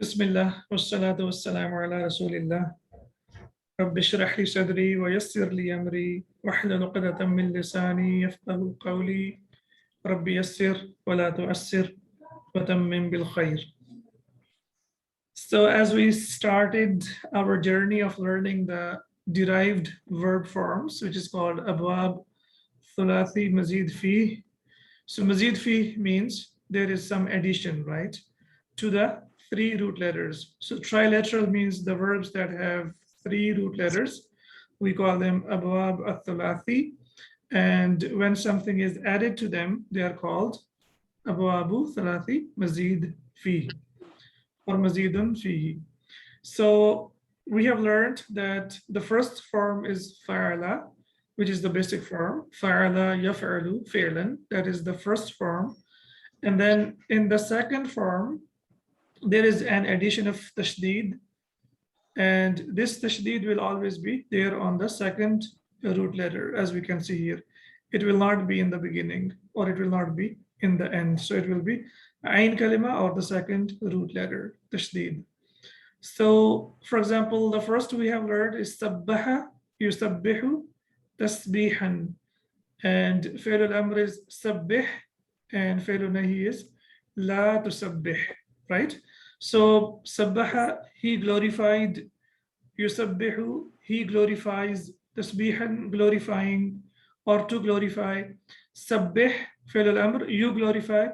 Bismillah, wassalatu wassalamu ala rasulillah. Rabbi shrah li sadri wa yassir li amri wahlul 'uqdatam min lisani yafqahu qawli. Rabbi yassir wa la tu'assir wa tammim bil khair. So as we started our journey of learning the derived verb forms, which is called abwab, thulathi, mazid fi. So mazid fi means there is some addition, right, to the three root letters. So trilateral means the verbs that have three root letters. We call them abwab al-thulathi. And when something is added to them, they are called abwabu thulathi mazid fi or mazidun fihi. So we have learned that the first form is fa'ala, which is the basic form. Fa'ala yaf'alu fi'lan, that is the first form. And then in the second form, there is an addition of tashdid, and this tashdid will always be there on the second root letter, as we can see here. It will not be in the beginning, or it will not be in the end. So it will be ayn kalima, or the second root letter, tashdid. So for example, the first we have learned is sabbaha yusabbihu tasbihan, and fi'l al-amr is sabbih, and fi'l al-nahi is la tusabbih, right? So sabbaha, he glorified, yusabbihu, he glorifies, tasbihan, glorifying or to glorify, sabbih, fi'l al-amr, you glorify,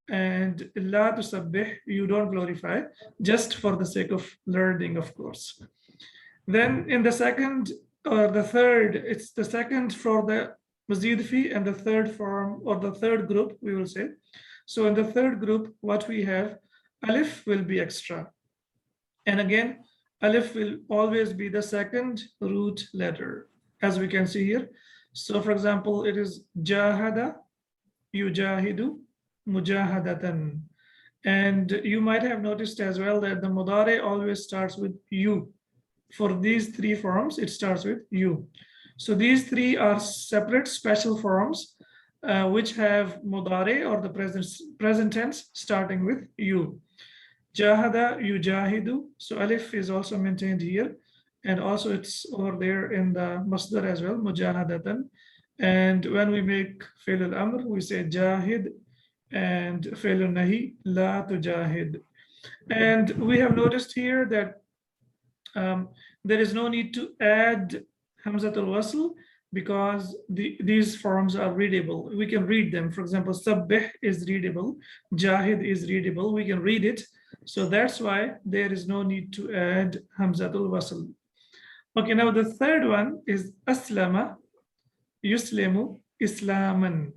and la tusabbih, you don't glorify, just for the sake of learning, of course. Then in the second or the third, it's the second for the mazid fi, and the third form or the third group, we will say. So in the third group, what we have, alif will be extra. And again, alif will always be the second root letter, as we can see here. So for example, it is jahada, yujahidu, mujahadatan. And you might have noticed as well that the mudare always starts with you. For these three forms, it starts with you. So these three are separate special forms which have mudare, or the present tense, starting with you. Jahada, yujahidu. So alif is also maintained here, and also it's over there in the masdar as well, mujahadatan. And when we make fi'l al-amr, we say jahid, and fi'l al-nahi, la tujahid. And we have noticed here that there is no need to add hamzat al-wasl, because these forms are readable. We can read them. For example, sabbih is readable, jahid is readable, we can read it. So that's why there is no need to add hamzatul wasl. Okay, now the third one is aslama yuslimu islaman.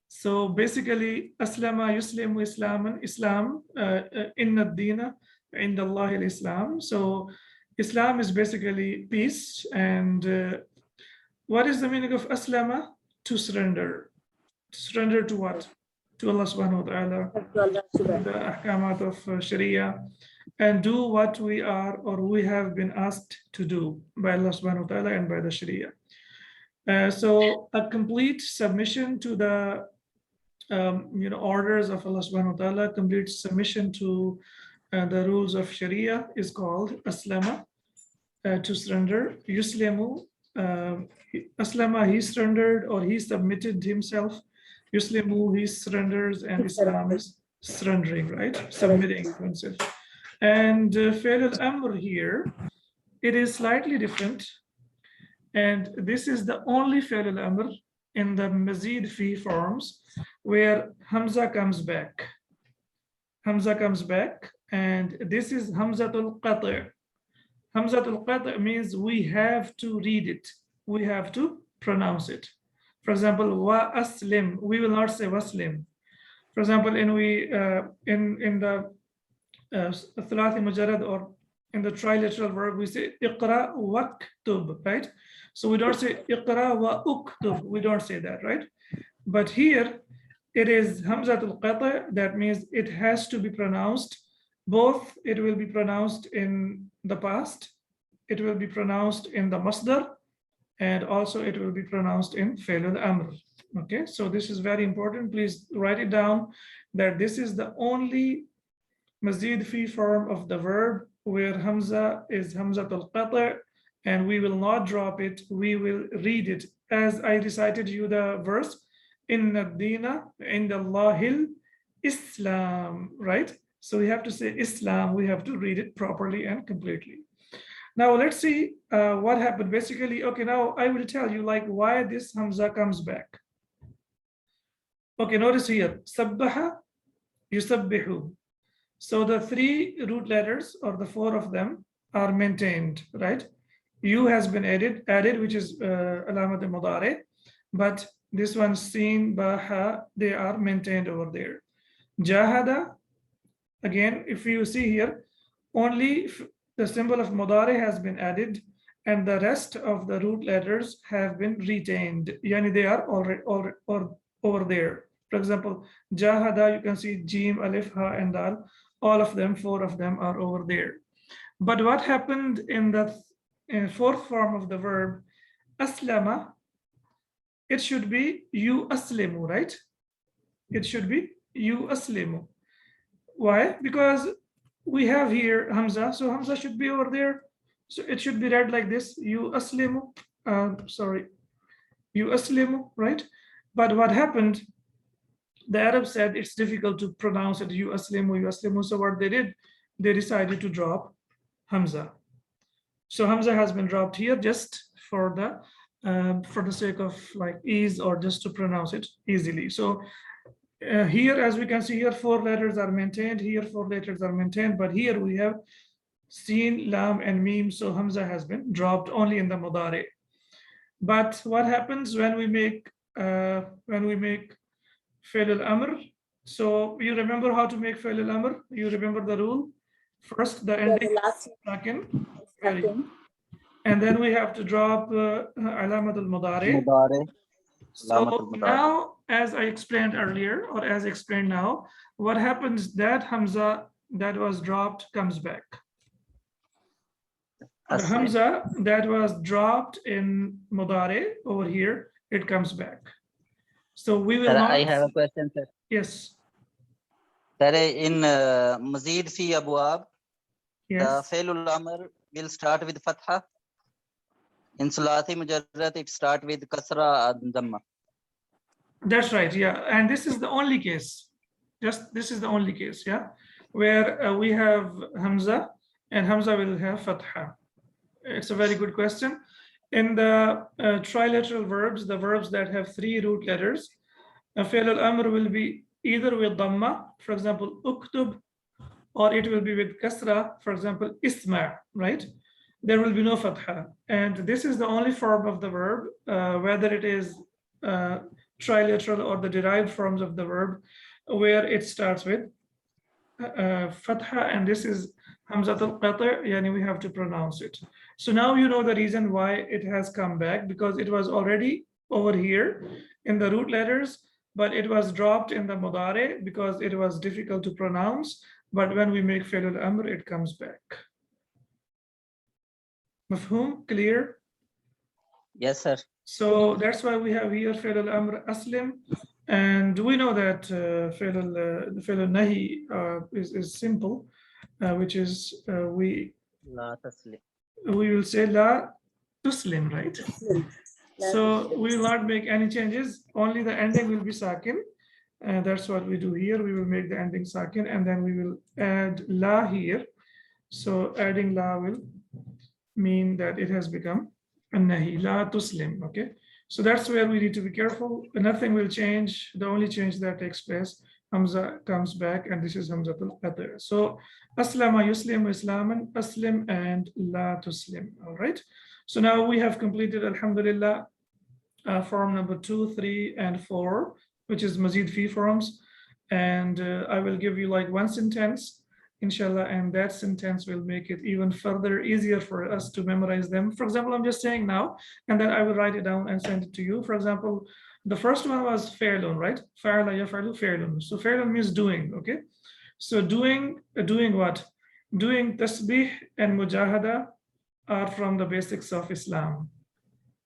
So basically, aslama yuslimu islaman, Islam, inna ad-dina inda Allah al-Islam. So Islam is basically peace. And what is the meaning of aslama? To surrender. To surrender to what? To Allah subhanahu wa ta'ala, the ahkamat of Sharia, and do what we are or we have been asked to do by Allah subhanahu wa ta'ala and by the Sharia. So a complete submission to the orders of Allah subhanahu wa ta'ala, complete submission to the rules of Sharia is called aslama, to surrender. Yuslimu, aslama, he surrendered or he submitted himself. Yuslimu, he surrenders, and Islam is surrendering, right? Submitting oneself. And fi'l al-amr here, it is slightly different. And this is the only fi'l al-amr in the mazid fi forms where hamza comes back. Hamza comes back, and this is hamzatul qati'. Hamzatul qati' means we have to read it. We have to pronounce it. For example, wa aslim, we will not say waslim. For example, in the thulathi mujarrad, or in the trilateral verb, we say iqra waktub, right? So we don't say iqra wa uktub, we don't say that, right? But here it is hamzatul qati', that means it has to be pronounced. Both, it will be pronounced in the past, it will be pronounced in the masdar, and also it will be pronounced in fi'l al-amr. Okay, so this is very important. Please write it down, that this is the only Mazid fi form of the verb where Hamza is Hamzatul Qata', and we will not drop it, we will read it as I recited you the verse. Inna ad-dina inda Allahil Islam, right? So we have to say Islam, we have to read it properly and completely. Now let's see what happened. Basically, okay, now I will tell you like why this Hamza comes back. Okay, notice here, Sabbaha, Yusabbihu. So the three root letters or the four of them are maintained, right? U has been added, which is alamat al-mudari, but this one sin, baha, they are maintained over there. Jahada, again, if you see here, only the symbol of mudari has been added and the rest of the root letters have been retained. Yani they are already over there. For example, jahada, you can see jim, alif, ha, and dal. All of them, four of them are over there. But what happened in the fourth form of the verb, aslama, it should be you aslimu, right? It should be you aslimu. Why? Because we have here Hamza, so Hamza should be over there. So it should be read like this, you aslimu, you aslimu, right? But what happened, the Arabs said it's difficult to pronounce it, you aslimu. So what they did, they decided to drop Hamza. So Hamza has been dropped here just for the sake of like ease or just to pronounce it easily. So here, as we can see here, four letters are maintained. Here, four letters are maintained, but here we have Sin, Lam, and Mim. So Hamza has been dropped only in the Mudari. But what happens when we make Fi'l al-Amr? So you remember how to make Fi'l al-Amr? You remember the rule? First, the ending second. Very good. And then we have to drop alamat al-mudari. So now, as I explained earlier, or as explained now, what happens that Hamza that was dropped comes back. The Hamza that was dropped in Mudari over here, it comes back. So we will not. I have a question, sir. Yes. Sir, in Mazid fi Abwab, yes. The Fi'lul Amr will start with Fatha. In Sulati Mujarrad, it starts with Kasra and Dhamma. That's right, yeah. And this is the only case. This is the only case, yeah, where we have Hamza and Hamza will have Fatha. It's a very good question. In the trilateral verbs, the verbs that have three root letters, Fi'l al-Amr will be either with Dhamma, for example, Uktub, or it will be with Kasra, for example, Isma, right? There will be no Fatha. And this is the only form of the verb, whether it is trilateral or the derived forms of the verb, where it starts with Fatha, and this is Hamzatul Qata', yani we have to pronounce it. So now you know the reason why it has come back, because it was already over here in the root letters, but it was dropped in the Mudari because it was difficult to pronounce. But when we make Fi'l al-Amr, it comes back. Mafhum? Clear? Yes, sir. So that's why we have here Fi'l al-Amr Aslim. And we know that Fi'l al-Nahi is simple, which is we will say La Tuslim, right? So we will not make any changes, only the ending will be Sakin. And that's what we do here. We will make the ending Sakin, and then we will add La here. So adding La will mean that it has become An-Nahi, La Tuslim, okay? So that's where we need to be careful. Nothing will change. The only change that takes place, Hamza comes back, and this is Hamzatul Qata'. So Aslama Yuslim Islaman, Aslim, and La Tuslim, all right? So now we have completed, Alhamdulillah, form number 2, 3, and 4, which is Mazid Fi forms. And I will give you like one sentence, inshallah, and that sentence will make it even further easier for us to memorize them. For example, I'm just saying now, and then I will write it down and send it to you. For example, the first one was Fa'lun, right? Fa'ala yaf'alu Fa'lun. So Fa'lun means doing, okay? So doing what? Doing tasbih and mujahada are from the basics of Islam.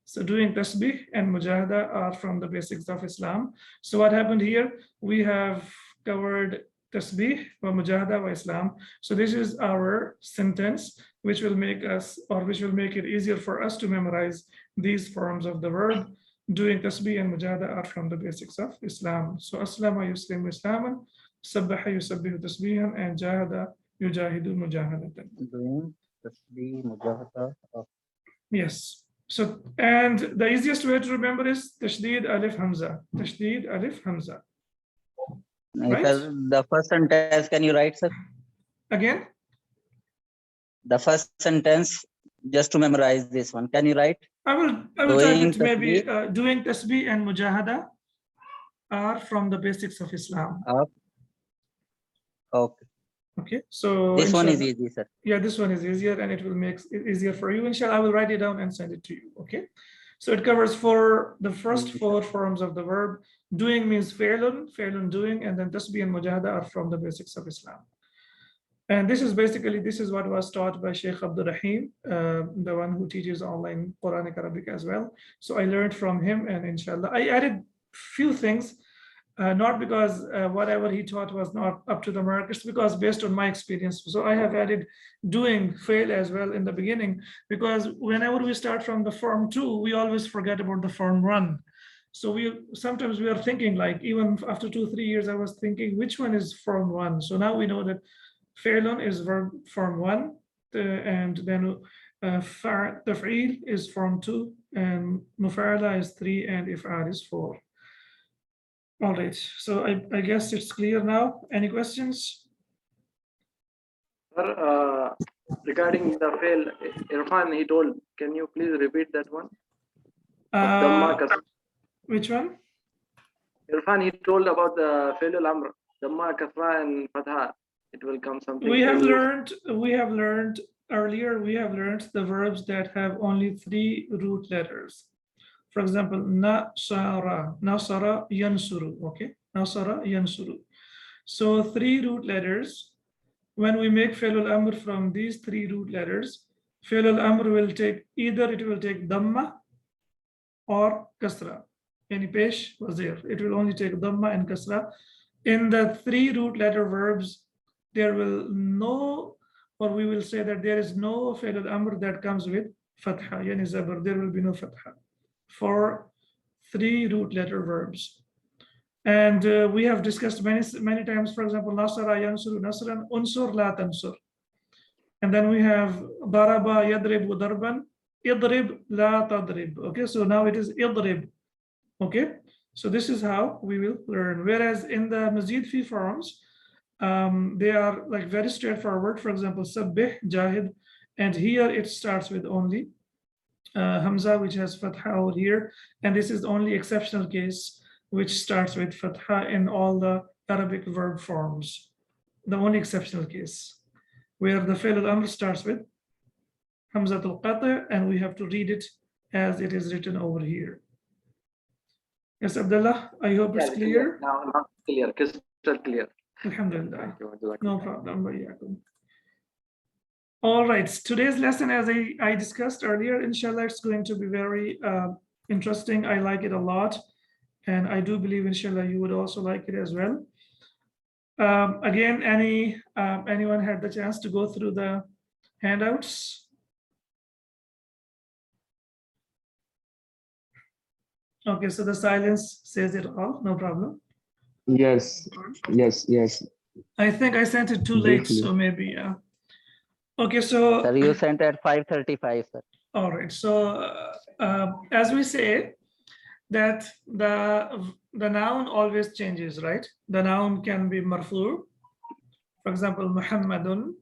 So doing tasbih and mujahada are from the basics of Islam. So what happened here? We have covered tasbih, wa mujahada, wa Islam. So this is our sentence, which will make us, or which will make it easier for us to memorize these forms of the verb. Doing tasbih and mujahada are from the basics of Islam. So aslama yuslimu islaman, sabbaha yusabbihu tasbihan, and jahada yujahidu mujahadatan. Doing tasbih, mujahada. Yes. So, and the easiest way to remember is tashdid alif hamza. Tashdid alif hamza. Right? The first sentence, can you write, sir? Again? The first sentence, just to memorize this one. Can you write? I will type it maybe doing tasbih and mujahada are from the basics of Islam. Okay. Okay. So this one is easy, sir. Yeah, this one is easier and it will make it easier for you. Inshallah, I will write it down and send it to you. Okay. So it covers the first four forms of the verb. Doing means fi'lun doing, and then tasbih and mujahada are from the basics of Islam. And this is what was taught by Sheikh Abdul Rahim, the one who teaches online Quranic Arabic as well. So I learned from him, and inshallah, I added few things, not because whatever he taught was not up to the mark, it's because based on my experience. So I have added doing fail as well in the beginning, because whenever we start from the form 2, we always forget about the form 1. So sometimes we are thinking, like, even after 2-3 years, I was thinking, which one is form 1? So now we know that Fi'lun is verb form 1, and then taf'il is form 2, and mufa'ala is 3, and if'al is 4. All right, so I guess it's clear now. Any questions? Sir, regarding the fail, Irfan, he told, can you please repeat that one? Which one? Irfan, he told about the fail al-amr, Dhamma, Kasra, and Fatha. It will come something. We have learned earlier, we have learned the verbs that have only 3 root letters. For example, nasara, yansuru, okay? Nasara, yansuru. So 3 root letters. When we make fi'l al-amr from these 3 root letters, fi'l al-amr will take, either it will take dhamma or kasra. Yani pesh wazir. It will only take dhamma and kasra. In the 3 root letter verbs, there will we will say that there is no fi'l al-amr that comes with fatha, yani zabr. There will be no fatha for 3 root letter verbs. And we have discussed many times, for example, nasara yansuru nasran, unsur la tansur. And then we have daraba yadribu darban, idrib la tadrib. Okay, so now it is idrib. Okay, so this is how we will learn. Whereas in the mazid fi forms, they are like very straightforward. For example, sabbih, jahid, and here it starts with only hamza, which has fatha over here, and this is the only exceptional case which starts with fatha in all the Arabic verb forms. The only exceptional case where the fi'l al-amr starts with hamzatul qati', and we have to read it as it is written over here. Yes, Abdullah, I hope it's clear. Now clear, crystal clear. Alhamdulillah. No problem. All right, today's lesson, as I discussed earlier, inshallah, it's going to be very interesting. I like it a lot, and I do believe, inshallah, you would also like it as well. Again, anyone had the chance to go through the handouts? Okay, so the silence says it all, no problem. Yes. I think I sent it too late, so maybe, yeah. Okay, so. Sir, you sent at 5:35, sir. All right, so as we say that the noun always changes, right? The noun can be marfu, for example, Muhammadun.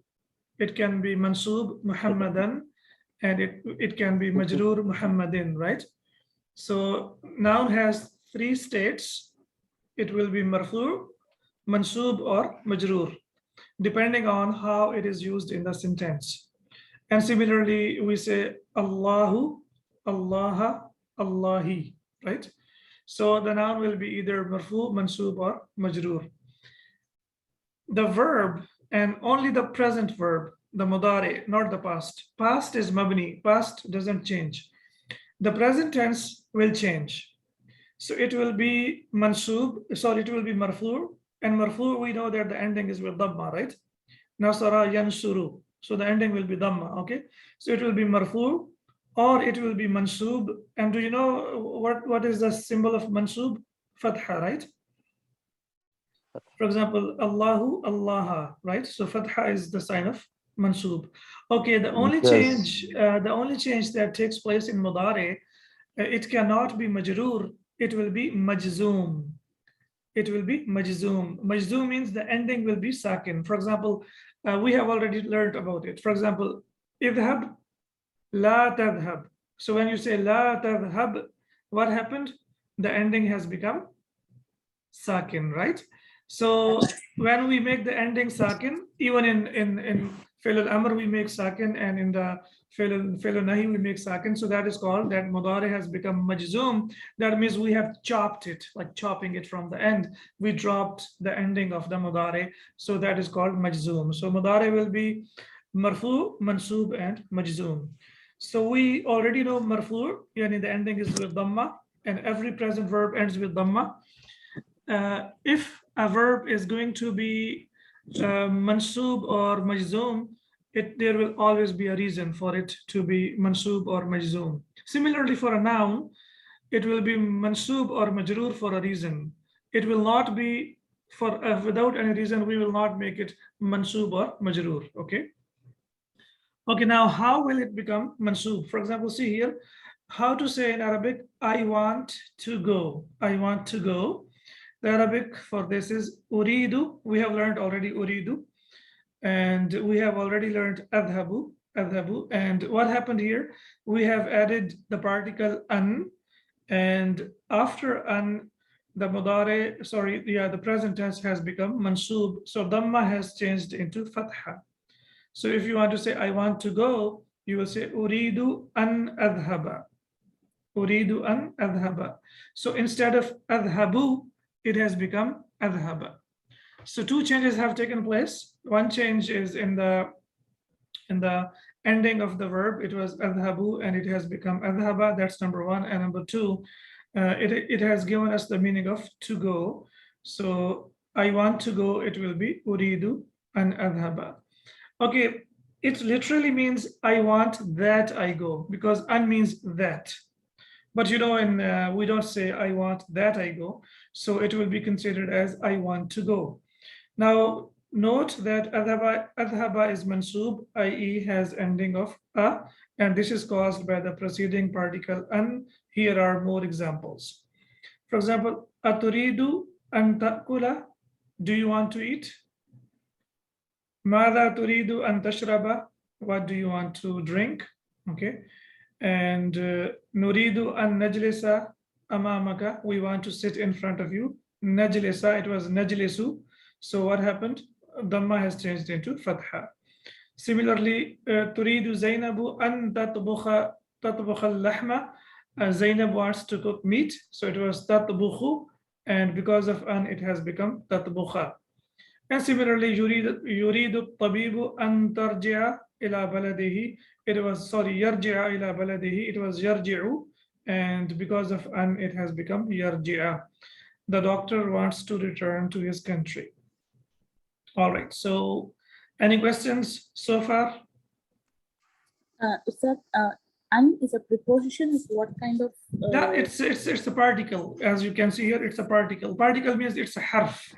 It can be mansub, Muhammadan, and it can be majroor, Muhammadin, right? So noun has 3 states. It will be marfu, mansub, or majroor, depending on how it is used in the sentence. And similarly, we say Allahu, Allaha, Allahi, right? So the noun will be either marfu, mansub, or majroor. The verb, and only the present verb, the mudari, not the past. Past is mabni, past doesn't change. The present tense will change. So it will be mansub, sorry, it will be marfu, And marfu, we know that the ending is with dhamma, right? Nasara yansuru. So the ending will be dhamma, okay? So it will be marfu or it will be mansub. And do you know what is the symbol of mansub? Fatha, right? For example, Allahu, Allah, right? So fatha is the sign of mansub. Okay, the only change that takes place in mudari, it cannot be majroor, it will be majzoom. It will be majzoom. Majzoom means the ending will be sakin. For example, we have already learned about it. For example, idhab, la tadhab. So when you say la tadhab, what happened? The ending has become sakin, right? So when we make the ending sakin, even in fi'l al-amr we make sakin, and in the fi'l al-nahi we make sakin. So that is called that mudari has become majzoom. That means we have chopped it, like chopping it from the end. We dropped the ending of the mudari. So that is called majzoom. So mudari will be marfu, mansub, and majzoom. So we already know marfu, yani the ending is with dhamma, and every present verb ends with dhamma. If a verb is going to be mansub or majzoom, there will always be a reason for it to be mansub or majzoom. Similarly, for a noun, it will be mansub or majroor for a reason. It will not be for without any reason. We will not make it mansub or majroor. Okay. Okay. Now, how will it become mansub? For example, see here, how to say in Arabic, I want to go. I want to go. The Arabic for this is uridu. We have learned already uridu. And we have already learned adhabu. Adhabu. And what happened here? We have added the particle an. And after an, the mudare, sorry, yeah, the present tense has become mansub. So dhamma has changed into fatha. So if you want to say, I want to go, you will say uridu an adhaba. Uridu an adhaba. So instead of adhabu, it has become adhaba. So two changes have taken place. One change is in the ending of the verb. It was adhabu and it has become adhaba. That's number one. And number two, it has given us the meaning of to go. So I want to go, it will be uridu an adhaba. Okay, it literally means I want that I go, because an means that. But you know, we don't say I want that I go. So it will be considered as I want to go. Now, note that adhaba is mansub, i.e. has ending of a, and this is caused by the preceding particle an. Here are more examples. For example, aturidu an ta'kula, do you want to eat? Mada turidu an tashraba, what do you want to drink? Okay. And nuridu an najlisa amamaka, we want to sit in front of you. Najlisa, it was najlisu. So what happened? Dhamma has changed into fatha. Similarly, turidu Zainabu an tatbukha al-lahma. Zainab wants to cook meat, so it was tatbukhu, and because of an, it has become tatbukha. And similarly, yuridu tabibu an tarji'a ila baladihi. It was, sorry, yarji'a ila baladihi. It was yarji'u, and because of an, it has become yarji'a. The doctor wants to return to his country. All right. So, any questions so far? Ustad, an is a preposition of what kind of? Yeah, it's a particle. As you can see here, it's a particle. Particle means it's a harf.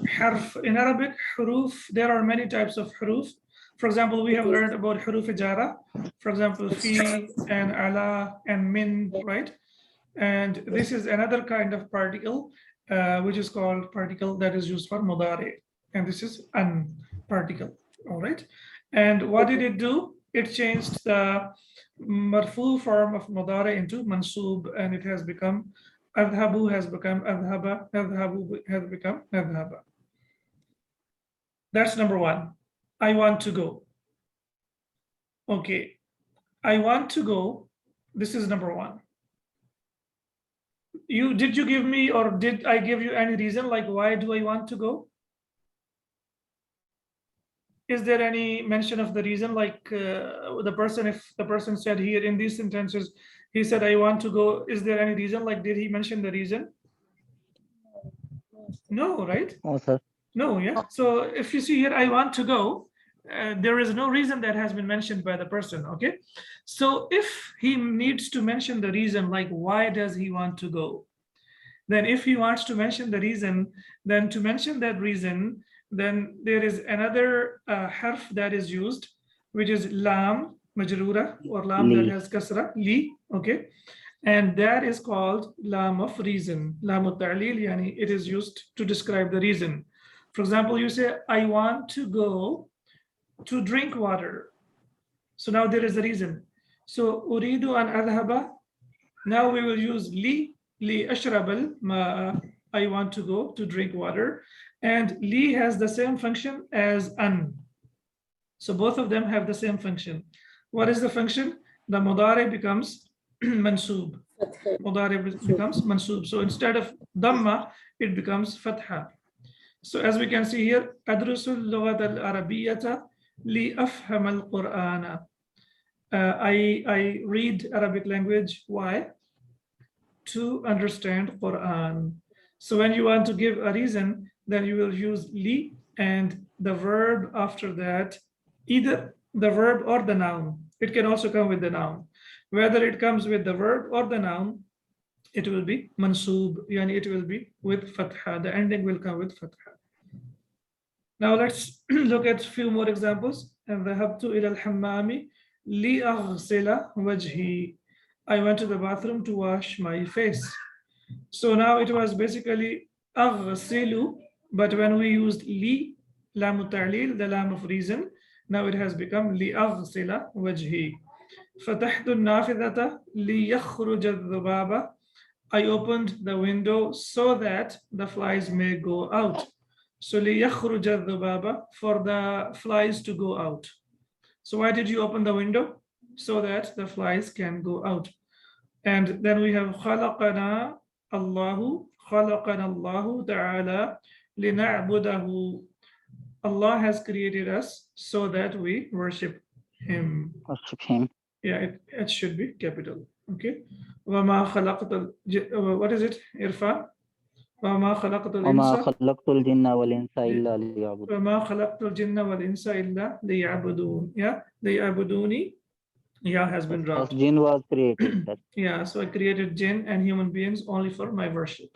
Harf in Arabic, huruf. There are many types of huruf. For example, we have learned about huruf jara. For example, fi and ala and min, right? And this is another kind of particle, which is called particle that is used for mudari. And this is an particle, all right? And what did it do? It changed the marfu form of mudari into mansub, and it has become, adhabu has become adhaba, adhabu has become adhaba. That's number one. I want to go. Okay, I want to go. This is number one. Did you give me, or did I give you any reason, like why do I want to go? Is there any mention of the reason, like the person, if the person said here in these sentences, he said I want to go, is there any reason, like did he mention the reason? No, right? Oh, sir. No, yeah. So if you see here, I want to go, there is no reason that has been mentioned by the person, okay? So if he needs to mention the reason, like why does he want to go? Then if he wants to mention the reason, then to mention that reason, then there is another harf that is used, which is lam majrura, or lam that Li. has kasra, li, okay? And that is called lam of reason. Lam al-ta'lil, yani it is used to describe the reason. For example, you say, I want to go to drink water. So now there is a reason. So uridu an adhaba. Now we will use li ashrab al-ma'a. I want to go to drink water. And li has the same function as an. So both of them have the same function. What is the function? The mudari becomes mansoob. Mudari becomes mansoob. So instead of dhamma, it becomes fatha. So as we can see here, adrusul lughat al-arabiyyata li afham al-Qur'ana. I read Arabic language. Why? To understand Quran. So when you want to give a reason, then you will use li and the verb after that, either the verb or the noun. It can also come with the noun. Whether it comes with the verb or the noun, it will be mansoob, yani it will be with fatha. The ending will come with fatha. Now let's look at a few more examples. ذهبت إلى الحمام لأغسل وجهي. I went to the bathroom to wash my face. So now it was basically أغسل, but when we used li, lam ta'lil, the lam of reason, now it has become لأغسل وجهي. فتحت النافذة ليخرج الذباب. I opened the window so that the flies may go out. So ليخرج الذباب, for the flies to go out. So why did you open the window? So that the flies can go out. And then we have خلقنا الله تعالى لنعبده. Allah has created us so that we worship Him. Worship him. Yeah, it should be capital. Okay. وما خلقت what is it, Irfan? وما خلقت وما الإنس خلقت الجن والإنس إلا ليعبدون. وما خلقت الجن والإنس إلا ليعبدون. Yeah, ليعبدوني. Yeah, has been dropped. First jinn was created. Sir. Yeah, so I created jinn and human beings only for my worship.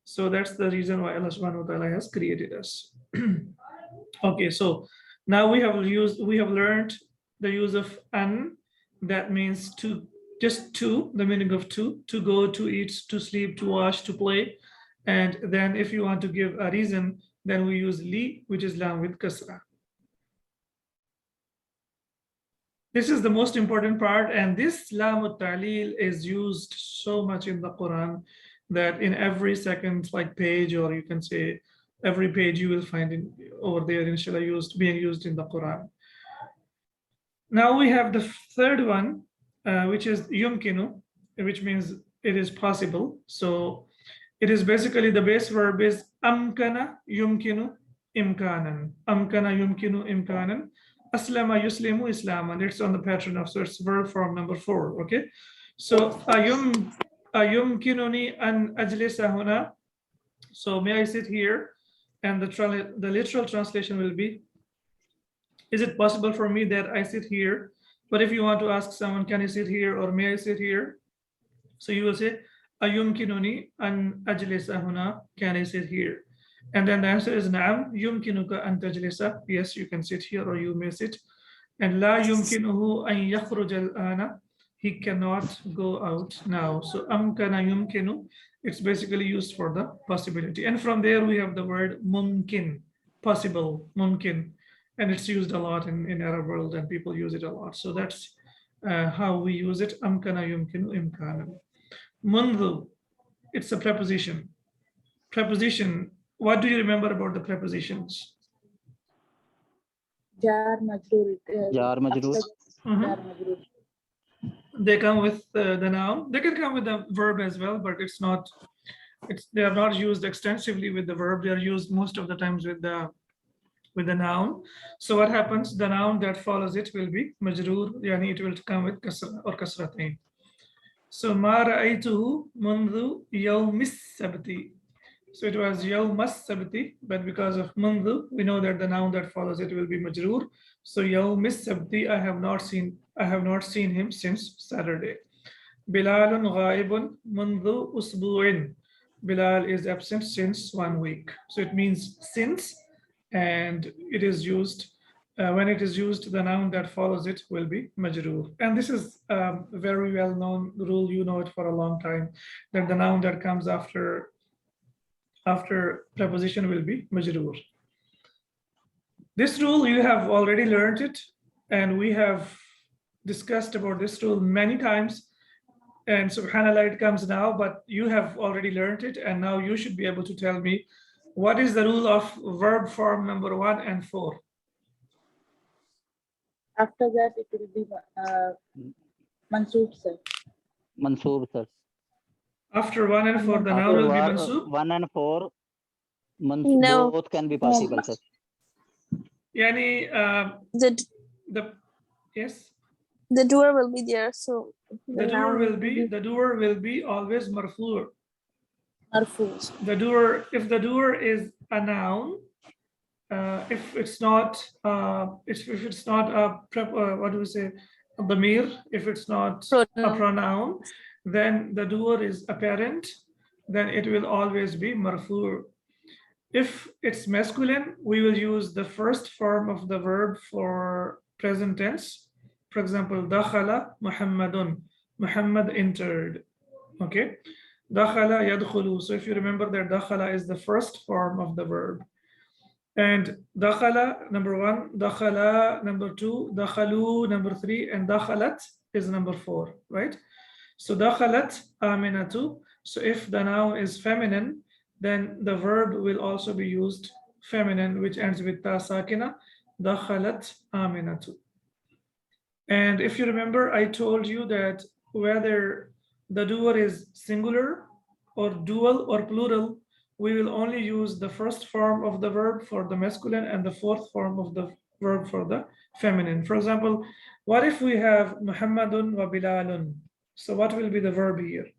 So that's the reason why Allah subhanahu wa ta'ala has created us. Okay, so now we have learned the use of an, that means to, just to, the meaning of to go, to eat, to sleep, to wash, to play. And then if you want to give a reason, then we use li, which is lam with kasra. This is the most important part, and this lam al-ta'lil is used so much in the Quran that in every second like page, or you can say every page, you will find it over there, inshallah, being used in the Quran. Now we have the third one, which is yumkinu, which means it is possible. So it is basically, the base verb is amkana yumkinu imkanan. Amkana yumkinu imkanan. Aslama yuslimu islaman. It's on the pattern of, so it's verb form number 4. Okay. So ayumkinuni an ajlisa huna. So may I sit here? And the literal translation will be, is it possible for me that I sit here? But if you want to ask someone, can I sit here or may I sit here? So you will say, ayumkinuni an ajlisa huna, can I sit here? And then the answer is na'am yumkinuka an tajlisa. Yes, you can sit here or you may sit. And la yumkinuhu an yakhruj al-ana. He cannot go out now. So amkana yumkinu, it's basically used for the possibility. And from there we have the word mumkin, possible, mumkin. And it's used a lot in Arab world, and people use it a lot. So that's how we use it. Amkana yumkinu imkanan. Mundhu, it's a preposition. Preposition, what do you remember about the prepositions? Jar majroor. Jar majroor. Jar majroor. They come with the noun. They can come with the verb as well, but they are not used extensively with the verb. They are used most of the times with the noun. So what happens? The noun that follows it will be majroor, yani it will come with kasra or kasratain. So ma ra'aytuhu mundhu yawmis sabti. So it was yawm as-sabti, but because of mundu, we know that the noun that follows it will be majroor. So yawm as-sabti, I have not seen him since Saturday. Bilalun ghaibun mundu usbu'in. Bilal is absent since 1 week. So it means since, and it is used, when it is used, the noun that follows it will be majroor. And this is a very well known rule, you know it for a long time, that the noun that comes after preposition will be majroor. This rule, you have already learned it, and we have discussed about this rule many times. And subhanallah, it comes now, but you have already learned it, and now you should be able to tell me what is the rule of verb form number 1 and 4. After that, it will be Mansoob, sir. Mansoob, sir. After 1 and 4, the noun will be mansoob. 1 and 4, No. both can be possible, sir. Yani, yes, The doer will be there, so the doer will be always marfu'. Marfu. The doer, if the doer is a noun, if it's not a what do we say, a damir, if it's not a pronoun, then the doer is apparent, then it will always be marfu'. If it's masculine, we will use the first form of the verb for present tense. For example, dakhala Muhammadun. Muhammad entered. Okay. Dakhala yadkhulu. So if you remember that dakhala is the first form of the verb. And dakhala, number 1, dakhala, number 2, dakhalu, number 3, and dakhalat is number 4, right? So dakhalat aminatu. So if the noun is feminine, then the verb will also be used feminine, which ends with ta sakina, dakhalat aminatu. And if you remember, I told you that whether the doer is singular or dual or plural, we will only use the first form of the verb for the masculine and the fourth form of the verb for the feminine. For example, what if we have Muhammadun wa Bilalun? So what will be the verb here?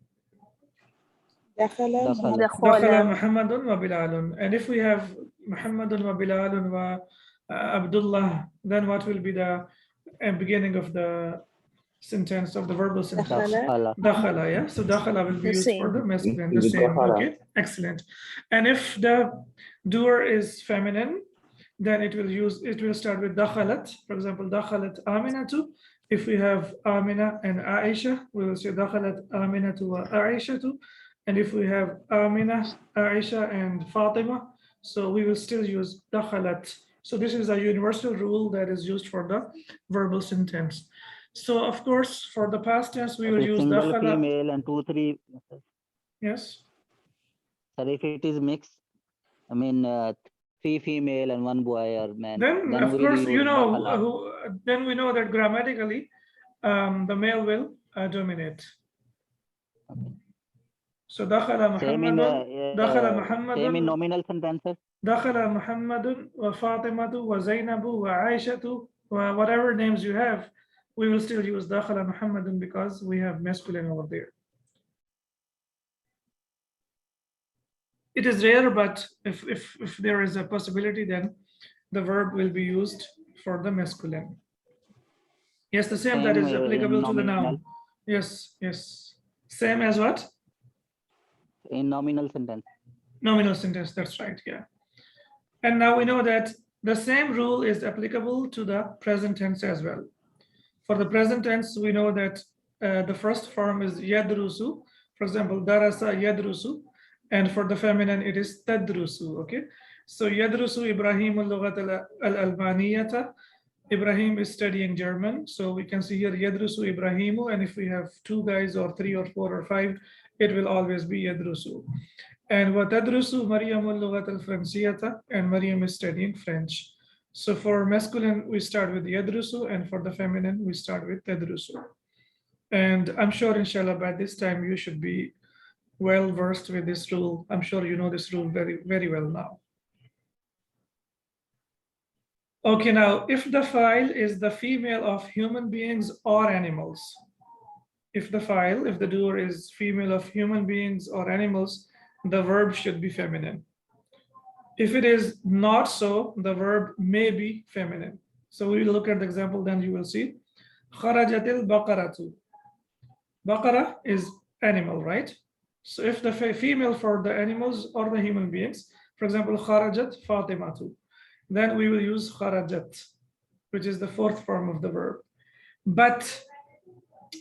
Dakhala Dakhala Muhammadun wa Bilalun. And if we have Muhammadun wa Bilalun wa Abdullah, then what will be the beginning of the sentence, of the verbal sentence? Dakhala, yeah. So dakhala will be used for the masculine, the same. Okay, excellent. And if the doer is feminine, then it will start with dakhalat. For example, dakhalat aminatu. If we have Amina and Aisha, we will say dakhalat aminatu wa Aishatu. And if we have Amina, Aisha, and Fatima, so we will still use dakhalat. So this is a universal rule that is used for the verbal sentence. So of course, for the past tense, we will use single dakhala. female and 2, 3. Yes. Sir, if it is mixed, I mean 3 female and 1 boy or man. Then of course, you know, then we know that grammatically, the male will dominate. Okay. So dakhala Muhammadun, dakhala Muhammadun. Same in nominal sentences. Dakhala Muhammadun wa Fatimatu wa Zainabu wa Aishatu, wa whatever names you have, we will still use dakhala Muhammadun because we have masculine over there. It is rare, but if there is a possibility, then the verb will be used for the masculine. Yes, the same that is applicable to the noun. Yes, yes. Same as what? In nominal sentence. Nominal sentence, that's right, yeah. And now we know that the same rule is applicable to the present tense as well. For the present tense, we know that the first form is yadrusu. For example, darasa yadrusu. And for the feminine, it is tadrusu, okay? So yadrusu Ibrahim al-lughat al-albaniyata. Ibrahim is studying German. So we can see here yadrusu Ibrahimu. And if we have 2 guys or 3 or 4 or 5, it will always be yadrusu. And wa tadrusu Maryam al-lughat al-fransiyata. And Maryam is studying French. So for masculine, we start with yadrusu. And for the feminine, we start with tadrusu. And I'm sure, inshallah, by this time, you should be well versed with this rule. I'm sure you know this rule very, very well now. Okay, now, if the file is the female of human beings or animals, if the doer is female of human beings or animals, the verb should be feminine. If it is not so, the verb may be feminine. So we will look at the example, then you will see. Kharajatil baqaratu. Baqara is animal, right? So if the female for the animals or the human beings, for example, kharajat Fatimatu, then we will use kharajat, which is the fourth form of the verb. But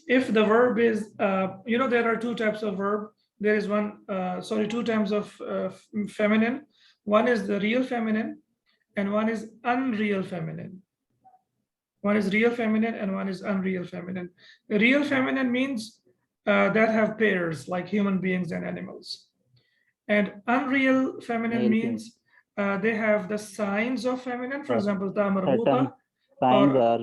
if the verb is, there are two types of verb. There is two types of feminine. One is the real feminine and one is unreal feminine. One is real feminine and one is unreal feminine. Real feminine means that have pairs like human beings and animals. And unreal feminine means they have the signs of feminine. For example, ta marbuta, Signs or are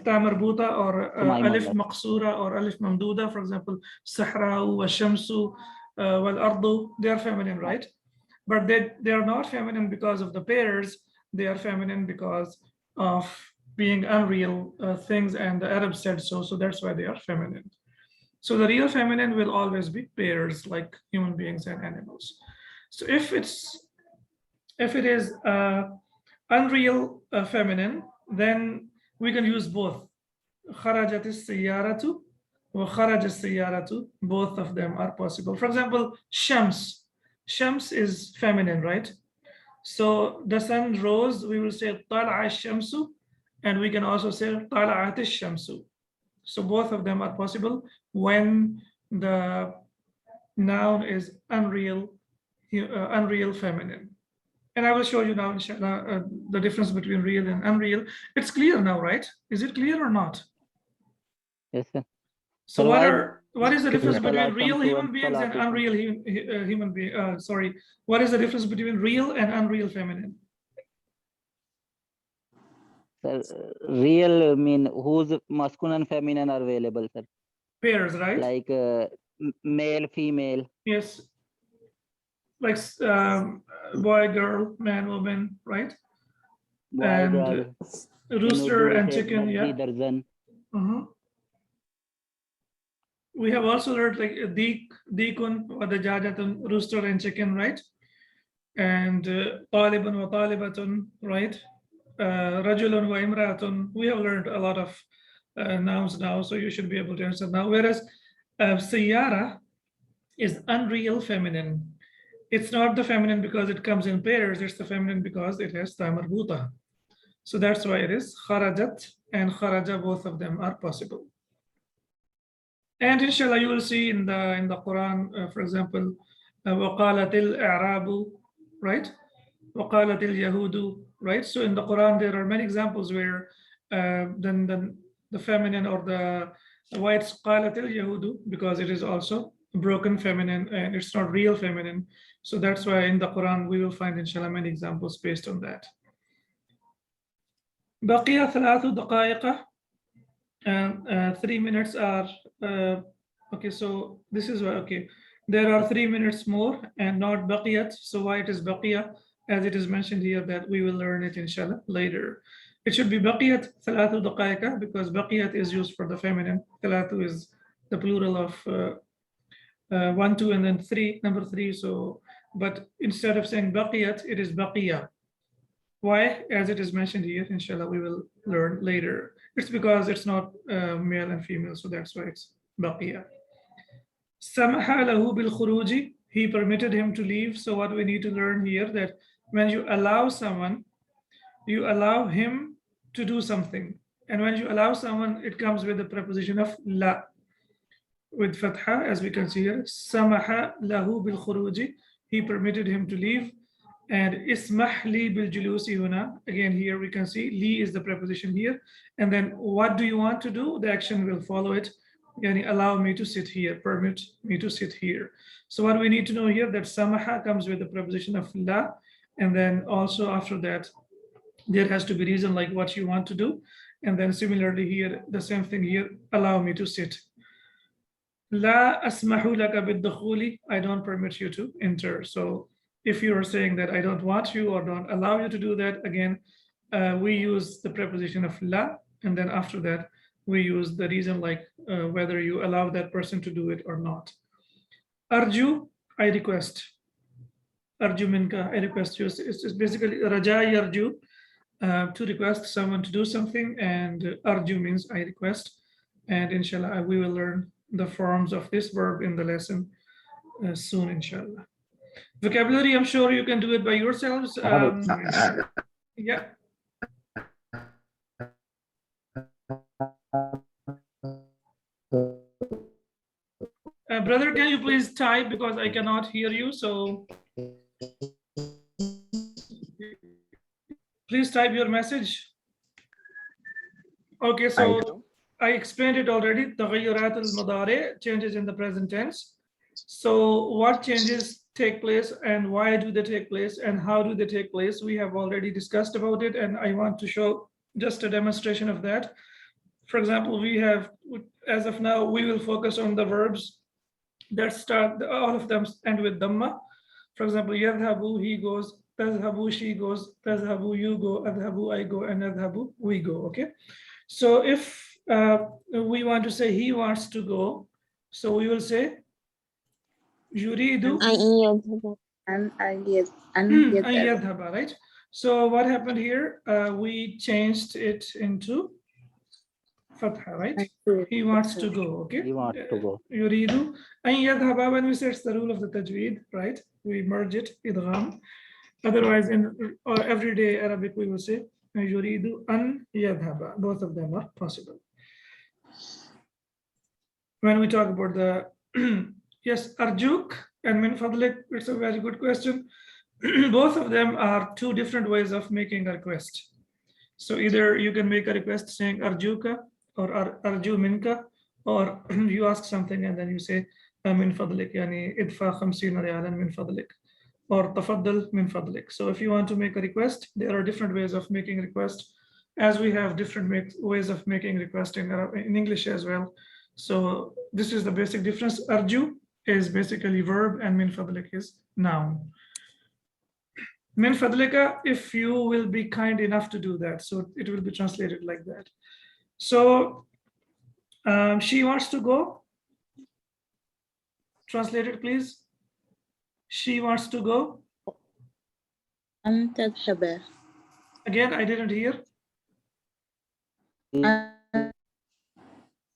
ta marbuta, or alif Sumayma. maqsura or alif mamduda. For example, sahra'u wa shamsu wal ardu. They are feminine, right? But they are not feminine because of the pairs. They are feminine because of being unreal things, and the Arabs said so. So that's why they are feminine. So the real feminine will always be pairs like human beings and animals. So if it is unreal feminine, then we can use both. Kharajat as-sayyaratu wa kharaj as-sayyaratu. Both of them are possible. For example, Shams. Shams is feminine, right? So the sun rose, we will say tala'a ash-shamsu, and we can also say tala'at ash-shamsu. So both of them are possible when the noun is unreal feminine. And I will show you now, inshallah, the difference between real and unreal. It's clear now, right? Is it clear or not? Yes, sir. So Sir, what is the difference between Salatam real human towards beings and Salatam. unreal human beings? Sorry, what is the difference between real and unreal feminine? Sir, real mean whose masculine and feminine are available, sir. Pairs, right? Like male, female. Yes. Like boy, girl, man, woman, right? Boy, And girl. In rooster Urdu, we and say chicken, Darzi, yeah. Darzan. We have also learned like deekun or the jajatun, rooster and chicken, right? And talibun wa talibatun, right? Rajulun wa imratun. We have learned a lot of nouns now, so you should be able to answer now. Whereas sayyara is unreal feminine. It's not the feminine because it comes in pairs. It's the feminine because it has ta marbuta. So that's why it is kharajat and kharaja. Both of them are possible. And inshallah, you will see in the Quran, for example, وَقَالَتِ الْأَعْرَابُ, right? وَقَالَتِ الْيَهُودُ, right? So in the Quran, there are many examples where then the feminine or the whites قَالَتِ الْيَهُودُ, because it is also broken feminine and it's not real feminine. So that's why in the Quran, we will find inshallah many examples based on that. بقي 3 دقائق. 3 minutes are okay. So this is why, okay, there are 3 minutes more and not baqiyat. So why it is baqiya, as it is mentioned here, that we will learn it inshallah later. It should be baqiyat 3 دقائق because baqiyat is used for the feminine. 3 is the plural of 1, 2, and then 3, number 3. So, but instead of saying baqiyat, it is baqiya. Why? As it is mentioned here, inshallah, we will learn later. It's because it's not male and female, so that's why it's baqiya. Samaha lahu bil khuruji, he permitted him to leave. So what we need to learn here, that when you allow someone, you allow him to do something. And when you allow someone, it comes with the preposition of la, with fatha, as we can see here. Samaha lahu bil khuruji, he permitted him to leave. And ismah li bil julusi huna, again here we can see li is the preposition here, and then what do you want to do, the action will follow it. Yani allow me to sit here, permit me to sit here. So what we need to know here, that samaha comes with the preposition of la, and then also after that there has to be reason like what you want to do, and then similarly here the same thing here, allow me to sit. La asmahu laka bid-dukhuli, I don't permit you to enter. So if you are saying that I don't want you or don't allow you to do that, again, we use the preposition of la, and then after that, we use the reason like whether you allow that person to do it or not. Arju, I request. Arju minka, I request you. It's basically raja yarju, to request someone to do something, and arju means I request. And inshallah, we will learn the forms of this verb in the lesson soon, inshallah. Vocabulary, I'm sure you can do it by yourselves. Yeah. Brother, can you please type because I cannot hear you? So please type your message. Okay, so I explained it already. تغيرات المضارع, changes in the present tense. So what changes take place and why do they take place and how do they take place? We have already discussed about it, and I want to show just a demonstration of that. For example, we have, as of now, we will focus on the verbs that start, all of them end with dhamma. For example, yadhabu, he goes, tazhabu, she goes, tazhabu, you go, adhabu, I go, and adhabu, we go. Okay. So if we want to say he wants to go, so we will say yuridu and an yadhhaba, right? So what happened here? We changed it into fatha, right? He wants to go. Okay. He wants to go. Yuridu an yadhhaba, when we say it's the rule of the tajweed, right? We merge it, idgham. Otherwise, in everyday Arabic, we will say yuridu an yadhhaba. Both of them are possible. When we talk about the yes, arjuk and min fadlik, it's a very good question. Both of them are two different ways of making a request. So either you can make a request saying arjuka or arju minka, or you ask something and then you say min fadlik, yani idfa 50 riyalan min fadlik, or tafaddal min fadlik. So if you want to make a request, there are different ways of making request, as we have different ways of making request in English as well. So this is the basic difference. Arju is basically verb and min fadlik is noun. Min fadlika, if you will be kind enough to do that. So it will be translated like that. So she wants to go. Translate it, please. She wants to go. أن تذهب Again, I didn't hear.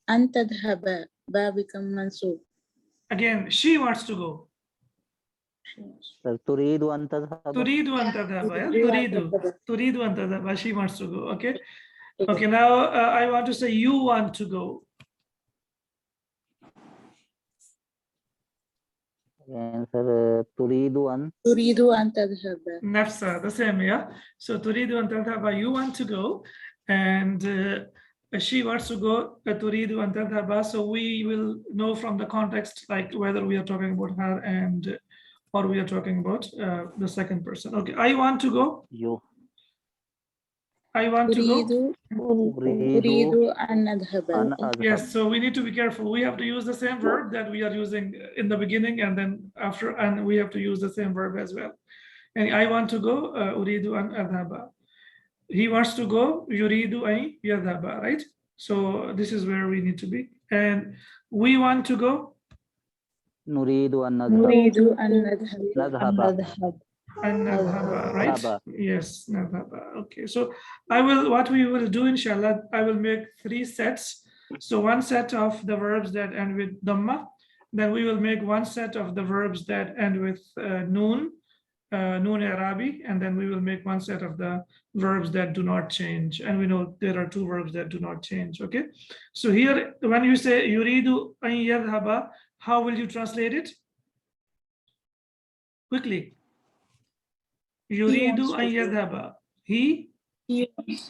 أن تذهب بابك منصوب. Again, she wants to go. تريد أن تذهب. تريد أن تذهب. تريد أن تذهب. She wants to go. Okay. Okay. Now I want to say you want to go. Answer تريد أن تذهب. Nafsa, the same, yeah. So تريد أن تذهب, you want to go, and she wants to go. تريد أن تذهب. So we will know from the context, like whether we are talking about her and or we are talking about the second person. Okay, I want to go. You. I want to go. أريد أن أذهب. Yes, so we need to be careful. We have to use the same verb that we are using in the beginning and then after, and we have to use the same verb as well. And I want to go, أريد أن أذهب. He wants to go, يريد أن يذهب, right? So this is where we need to be. And we want to go. نريد أن نذهب. Nadhaba, right? Yes, nadhaba. Okay, so what we will do, inshallah, I will make 3 sets. So one set of the verbs that end with dhamma, then we will make one set of the verbs that end with noon Arabi, and then we will make one set of the verbs that do not change. And we know there are 2 verbs that do not change. Okay, so here when you say yuridu an yadhhaba, how will you translate it? Quickly. Yuridu an yadhhaba. He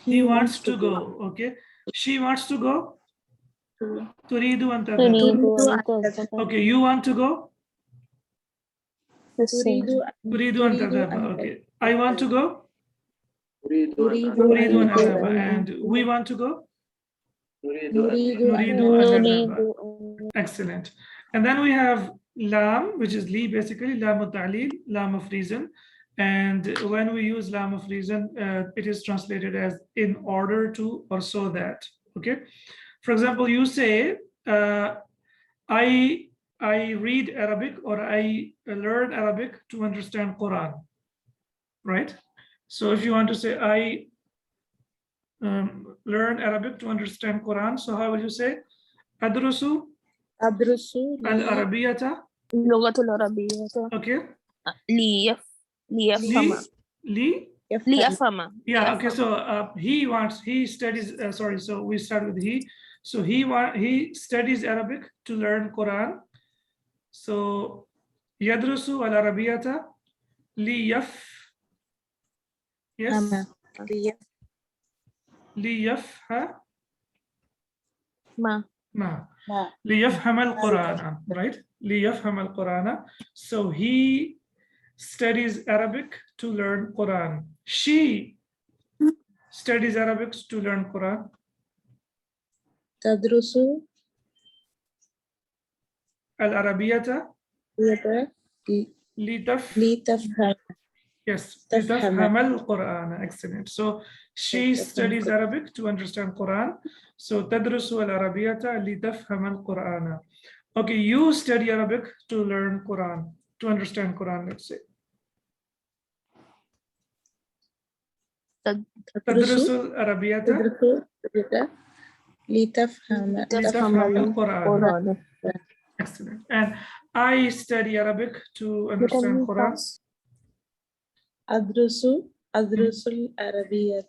wants to go. Okay. She wants to go. Turidu an tadhhaba. Okay. You want to go. Turidu an tadhhaba. Okay. I want to go. Turidu an tadhhaba. And we want to go. Nuridu an tadhhaba. Excellent. And then we have lam, which is li, basically lam al-ta'lil, lam of reason. And when we use lam of reason, it is translated as in order to or so that. Okay. For example, you say, I I read Arabic or I learn Arabic to understand Quran, right? So if you want to say I learn Arabic to understand Quran, so how will you say? Adrusu أدرس al-Arabiyata. اللغة العربية Okay. ليفهم Li. لأفهم Yeah. Okay. So he studies. Sorry. So we start with he. So he studies Arabic to learn Quran. So yadrusu al-Arabiyata liyaf. Yes. Liyafha. ما Ma. ليفهم القرآن. Right. ليفهم القرآن. So he studies Arabic to learn Quran. She studies Arabic to learn Quran. تدرس العربية لتف لتفهم yes تفهم. لتفهم القرآن. Excellent. So she studies Arabic to understand Quran. So تدرس العربية لتفهم القرآن. Okay, you study Arabic to learn Quran, to understand Quran, let's say. تدرس العربية لتفهم لتفهم القرآن. Excellent. And I study Arabic to understand Quran. أدرس العربية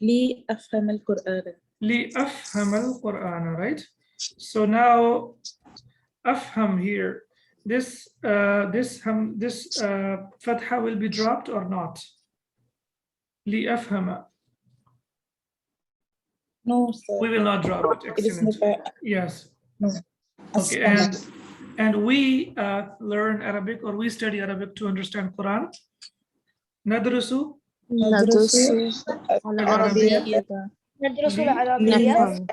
لأفهم القرآن. لأفهم القرآن, right? So now أفهم here. This fatha will be dropped or not? لأفهم. No, sir. We will not drop it. It is Excellent. never. Yes. No. Okay. And we learn Arabic or we study Arabic to understand Quran. ندرس ندرس العربية ندرس العربية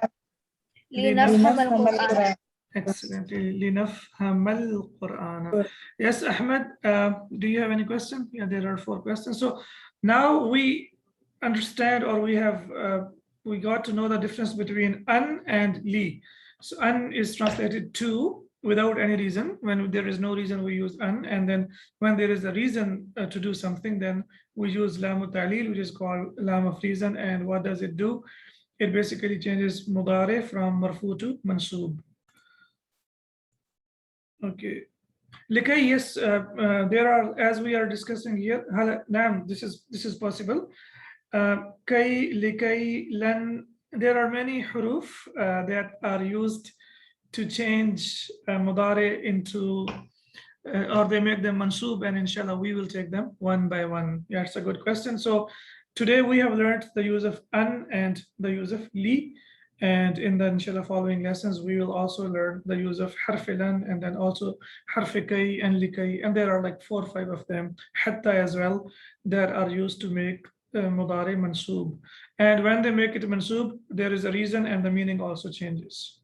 لنفهم القرآن. Excellent. لنفهم القرآن. Yes, Ahmed, do you have any question? Yeah, there are 4 questions. So now we understand, or we got to know the difference between an and li. So an is translated to without any reason. When there is no reason, we use an, and then when there is a reason to do something, then we use lam ta'lil, which is called lam of reason. And what does it do? It basically changes mudare from marfu to mansub. Okay. Likay, yes, there are, as we are discussing here, nam, this is possible. Kay, likay, lan, there are many huruf that are used to change mudare into, or they make them mansub, and inshallah we will take them one by one. Yeah, it's a good question. So today we have learned the use of an and the use of li, and in the inshallah following lessons we will also learn the use of harfilan and then also harfikay and likay, and there are like 4 or 5 of them, hatta as well, that are used to make mudari mansub. And when they make it mansub, there is a reason and the meaning also changes.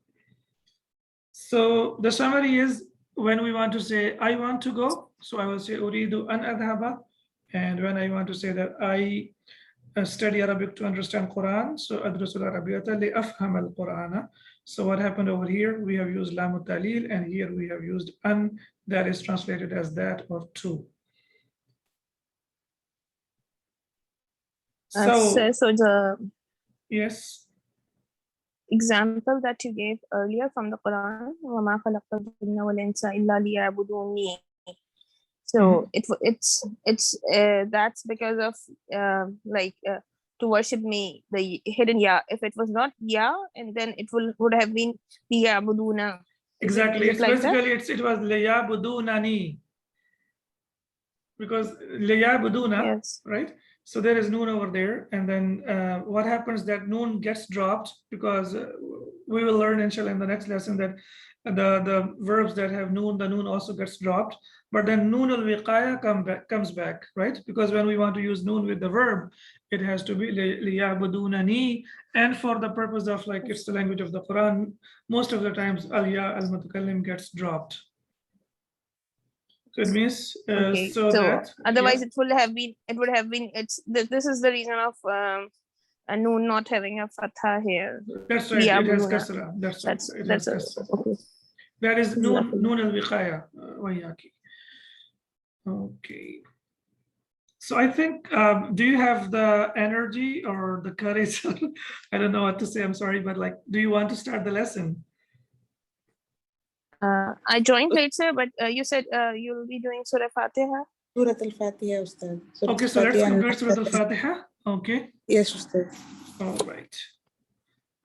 So the summary is, when we want to say I want to go, so I will say uridu an adhaba, and when I want to say that I study Arabic to understand Quran, so adrusul arabiyata li afham al Qur'ana. So what happened over here? We have used lam talil, and here we have used an, that is translated as that or to. So the yes, example that you gave earlier from the Quran, وَمَا خَلَقْتُ الْجِنَّ وَالْإِنسَ إِلَّا لِيَعْبُدُونِ. So it's that's because of to worship me, the hidden ya. If it was not ya, and then it would have been liya'buduna. exactly. It's like basically it was liya'budunani, because liya'buduna, yes, right? So there is noon over there, and then what happens, that noon gets dropped, because we will learn inshallah in the next lesson that the verbs that have noon, the noon also gets dropped, but then noon al-wiqaya comes back, right? Because when we want to use noon with the verb, it has to be liya'budunani, and for the purpose of, like, it's the language of the Quran, most of the times al-ya al-mutakallim gets dropped. So it means okay. so that otherwise yeah. it would have been this is the reason of a noon not having a fatha here. That's right. It has kasra. That's right. It has kasra. Okay. That is Jazakallah. noon al-wiqaya. Wayaki. Okay. So I think, do you have the energy or the courage? I don't know what to say. I'm sorry, but like, do you want to start the lesson? I joined late, sir, but you said you'll be doing Surah Fatiha. Surah Al-Fatiha, Ustad. Surah Okay, so let's Al-Fatiha and complete Surah Al-Fatiha. Al-Fatiha. Okay. Yes, Ustad. All right.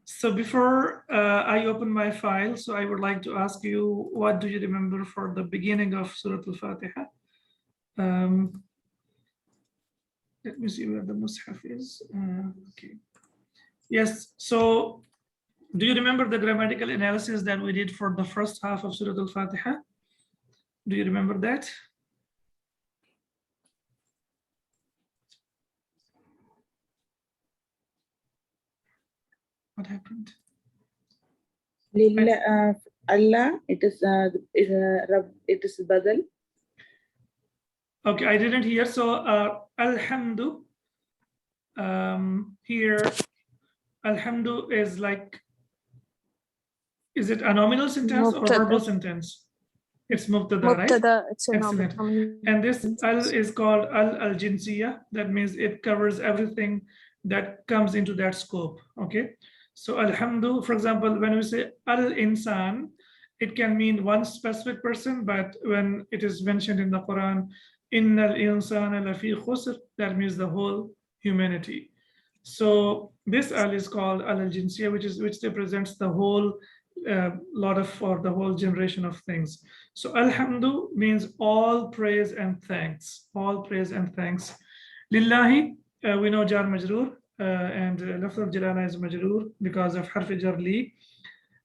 So before I open my file, so I would like to ask you, what do you remember for the beginning of Surah Al-Fatiha? Let me see where the Mus'haf is. Okay. Yes, so do you remember the grammatical analysis that we did for the first half of Surah Al-Fatiha? Do you remember that? What happened? Lillah, Allah, it is Rabb, it is Badal. Okay, I didn't hear. So Alhamdu, here, Alhamdu is like, is it a nominal sentence or Mubtada. verbal sentence? It's mubtada, right? Mubtada, it's a Excellent. nominal. And this al is called al-jinsiyah. That means it covers everything that comes into that scope. Okay. So alhamdu, for example, when we say al-insan, it can mean one specific person, but when it is mentioned in the Quran, innal insana lafi khusr, that means the whole humanity. So this al is called al-jinsiyah, which represents the whole lot of, or the whole generation of things. So alhamdu means all praise and thanks, all praise and thanks. Lillahi, we know jar majroor, and lafz al-jalala is majroor because of harf jar li.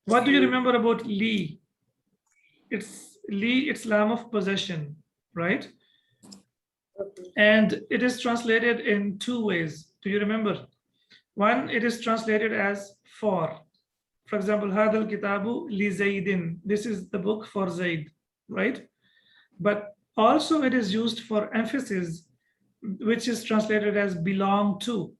What do you remember about li? It's li, it's lam of possession, right? And it is translated in two ways. Do you remember? One, it is translated as for. For example, hadal kitabu li Zaydin. This is the book for Zayd, right? But also it is used for emphasis, which is translated as belong to.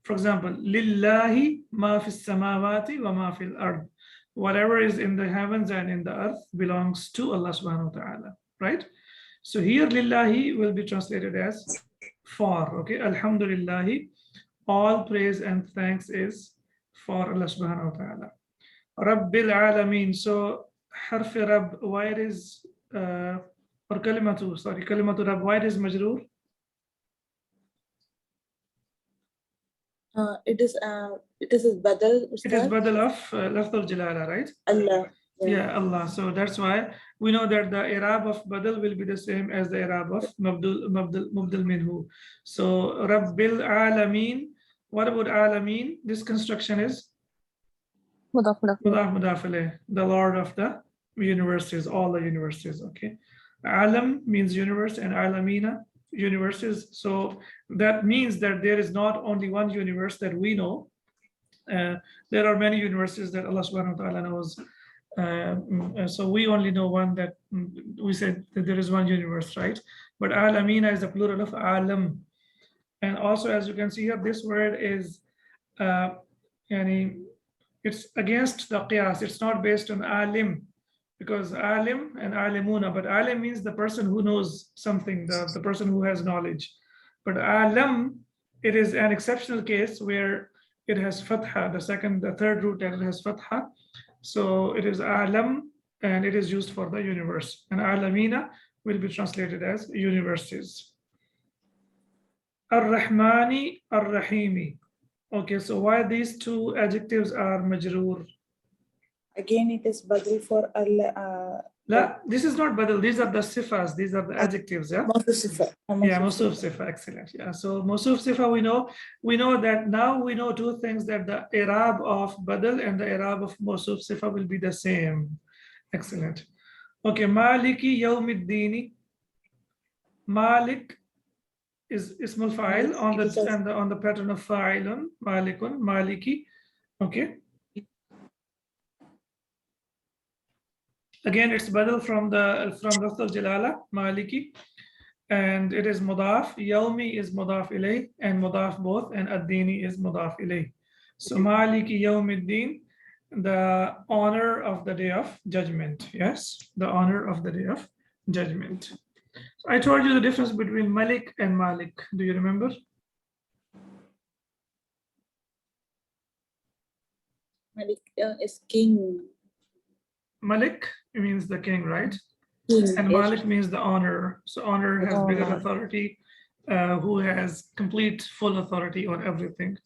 For example, lillahi ma fis samawati wa ma fil ard. Whatever is in the heavens and in the earth belongs to Allah subhanahu wa ta'ala, right? So here lillahi will be translated as for, okay? Alhamdulillahi, all praise and thanks is for Allah subhanahu wa ta'ala. Rabbil alameen. So harf Rabb, why it is or kalimatu, sorry, kalimatu Rabb, why it is majroor? It is Badal, Ustad. It is badal of lafz al-jalala, right? Allah. Yeah, Allah. So that's why we know that the i'rab of badal will be the same as the i'rab of mubdal minhu. So Rabbil alameen. What about alameen? This construction is Mudaf lahu. mudaf alayh, the Lord of the universes, all the universes. Okay, alam means universe and alamina, universes. So that means that there is not only one universe that we know. There are many universes that Allah subhanahu wa ta'ala knows. So we only know one, that we said that there is one universe, right? But alamina is the plural of alam. And also, as you can see here, this word is it's against the qiyas. It's not based on alim, because alim and alimuna, but alim means the person who knows something, the person who has knowledge. But alam, it is an exceptional case where it has fatha, the third root that it has fatha. So it is alam, and it is used for the universe. And alamina will be translated as universes. Ar-Rahmani, Ar-Rahimi. Okay, so why these two adjectives are majroor? Again, it is Badal for Allah. La, this is not badal. These are the sifas. These are the adjectives. Yeah. Mawsuf. Yeah, Mawsuf Sifa, excellent. Yeah, so Mawsuf Sifa, we know that now we know two things, that the i'rab of badal and the i'rab of Mawsuf Sifa will be the same. Excellent. Okay, Maliki Yawmiddini. Malik is ismul fa'il on the pattern of fa'ilun, Malikun, Maliki. Okay. Again, it's badal from lafz al-jalala, Maliki. And it is mudaf. Yawmi is mudaf ilayh and mudaf both, and ad-dini is mudaf ilayh. So Maliki Yawmiddin, the honor of the day of judgment. Yes, the honor of the day of judgment. So I told you the difference between Malik and Malik. Do you remember? Malik is king. Malik means the king, right? King. And Yes. Malik means the honor. So honor has bigger authority, who has complete full authority on everything.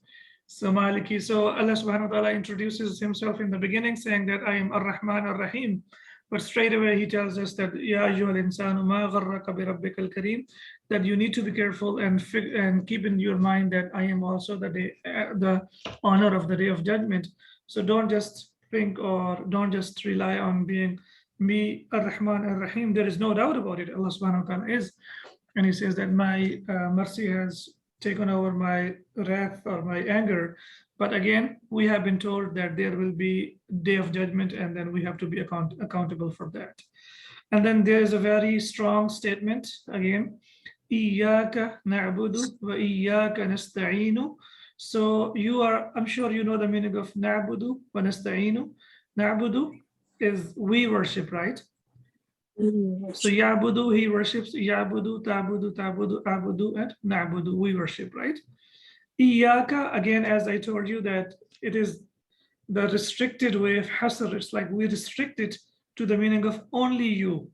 So Maliki, so Allah subhanahu wa ta'ala introduces himself in the beginning saying that I am Ar-Rahman Ar-Rahim. But straight away he tells us that Ya ayyuhal insanu ma gharraka bi rabbikal kareem, that you need to be careful and keep in your mind that I am also the honor of the day of judgment. So don't just think or don't just rely on being me Ar-Rahman Ar-Rahim. There is no doubt about it. Allah subhanahu wa ta'ala is. And he says that my mercy has taken over my wrath or my anger. But again, we have been told that there will be day of judgment, and then we have to be accountable for that. And then there is a very strong statement again, Iyyaka na'budu wa iyyaka nasta'inu. So I'm sure you know the meaning of na'budu wa nasta'inu. Na'budu is we worship, right? So Yabudu, he worships, Yabudu, Tabudu, Tabudu, Abudu, and Nabudu, we worship, right? Iyaka, again, as I told you, that it is the restricted way of hasr. It's like we restrict it to the meaning of only you.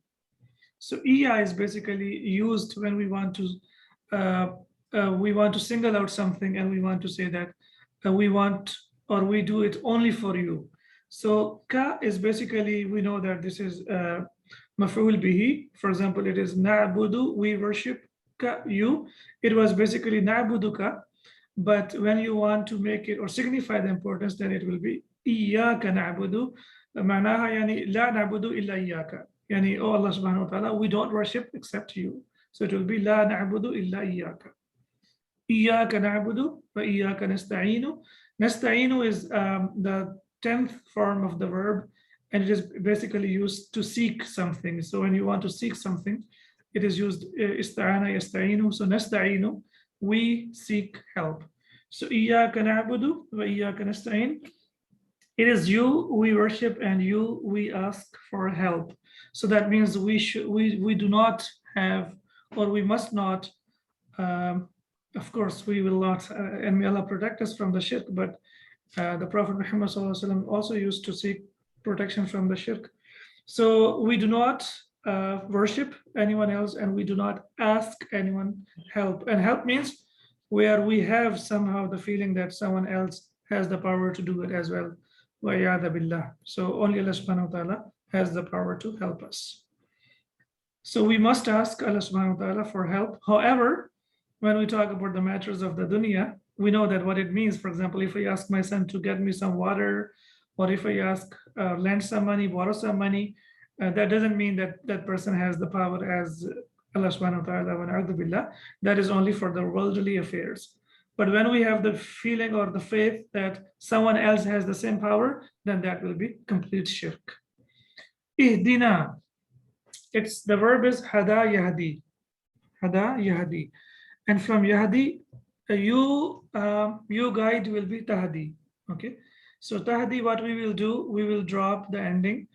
So Iya is basically used when we want to single out something and we want to say that we want or we do it only for you. So Ka is basically, we know that this is maf'ul bihi. For example, it is na'budu, we worship ka, you. It was basically na'buduka, but when you want to make it or signify the importance, then it will be iyyaka na'budu. Ma'naha yani la na'budu illa iyyaka. Yani, oh Allah subhanahu wa ta'ala, we don't worship except you. So it will be la na'budu illa iyyaka. Iyyaka na'budu wa iyyaka nasta'inu. Nasta'inu is the 10th form of the verb, and it is basically used to seek something. So when you want to seek something, it is used ista'ana yasta'inu. So nasta'inu, we seek help. So iyyaka na'budu wa iyyaka nasta'in. It is you we worship and you we ask for help. So that means we do not have, or we must not, of course we will not, and may Allah protect us from the shirk, but the Prophet Muhammad ﷺ also used to seek protection from the shirk. So we do not worship anyone else, and we do not ask anyone help. And help means where we have somehow the feeling that someone else has the power to do it as well. So only Allah subhanahu wa ta'ala has the power to help us. So we must ask Allah subhanahu wa ta'ala for help. However, when we talk about the matters of the dunya, we know that what it means. For example, if I ask my son to get me some water, or if I ask, lend some money, borrow some money, that doesn't mean that that person has the power as Allah subhanahu wa ta'ala wa na'udhu billah. That is only for the worldly affairs. But when we have the feeling or the faith that someone else has the same power, then that will be complete shirk. Ihdina. The verb is hada yahdi. Hada yahdi. And from yahdi, you guide will be tahdi. Okay. So tahdi, what we will do, we will drop the ending,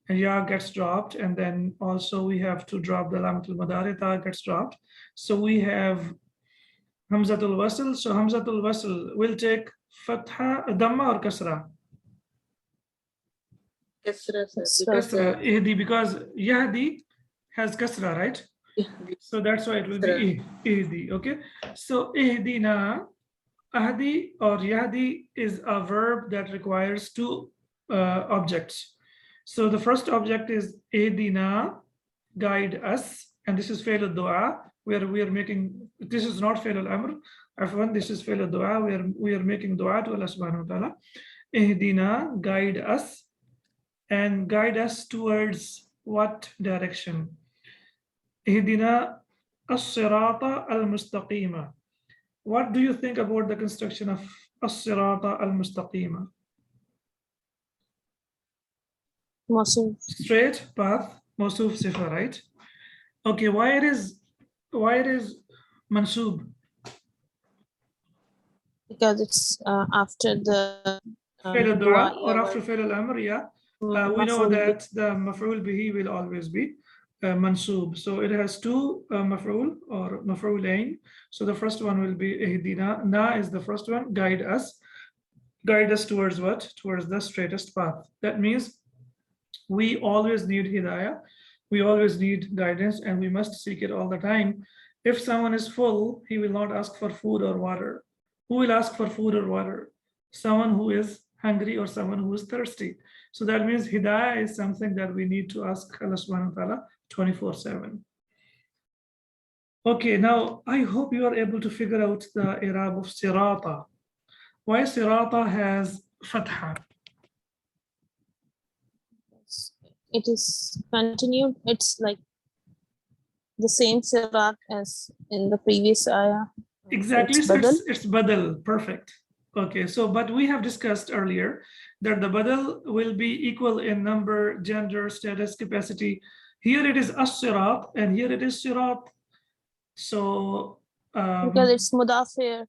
and ya gets dropped, and then also we have to drop the lamatul madari, ta gets dropped. So we have Hamzatul Wasl. So Hamzatul Wasl will take Fatha, Dhamma or Kasra? Kasra, sir. Kasra, Ihdi, because Yahdi has Kasra, right? So that's why it will be Ihdi, okay? So Ihdina, Ahdi or Yahdi is a verb that requires two objects. So the first object is Ihdina, guide us, and this is Fail al-Dua, where we are making, this is not Fail al-Amr, Afwan, this is Fail al-Dua, where we are making dua to Allah subhanahu wa ta'ala. Ihdina, guide us, and guide us towards what direction? Ihdina as-sirata al-mustaqima. What do you think about the construction of as-sirata al-mustaqima? Straight path, mawsuf sifa, right? Okay, why it is mansub? Because it's after the Fi'l dua al-du'a or after fi'l al-amr, yeah. We know maf'ul that the maf'ul bihi will always be mansub. So it has two maf'ul or maf'ulain. So the first one will be ihdina. Na is the first one, guide us. Guide us towards what? Towards the straightest path. That means we always need hidayah. We always need guidance, and we must seek it all the time. If someone is full, he will not ask for food or water. Who will ask for food or water? Someone who is hungry or someone who is thirsty. So that means hidayah is something that we need to ask Allah subhanahu wa ta'ala 24/7. Okay, now I hope you are able to figure out the i'rab of sirata. Why sirata has fatha? it is continued. It's like the same sirat as in the previous ayah. Exactly, It's so badal. it's badal, perfect. Okay, so but we have discussed earlier that the badal will be equal in number, gender, status, capacity. Here it is as-sirat and here it is sirat. So Because it's mudaf here.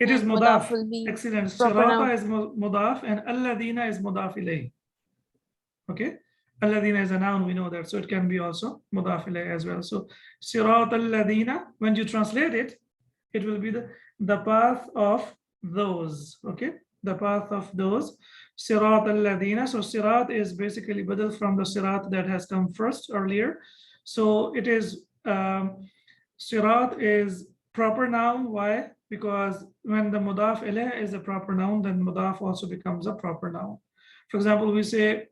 it is and mudaf. will be Excellent. proper noun. Sirata is mudaf and alladina is mudaf ilayh. Okay, alladina is a noun, we know that, so it can be also mudaf ilayh as well. So sirat alladina, when you translate it, it will be the path of those. Okay, the path of those. Sirat alladina. So sirat is basically badal from the sirat that has come first earlier. So it is sirat is proper noun. Why? Because when the mudaf ilayh is a proper noun, then mudaf also becomes a proper noun. For example, we say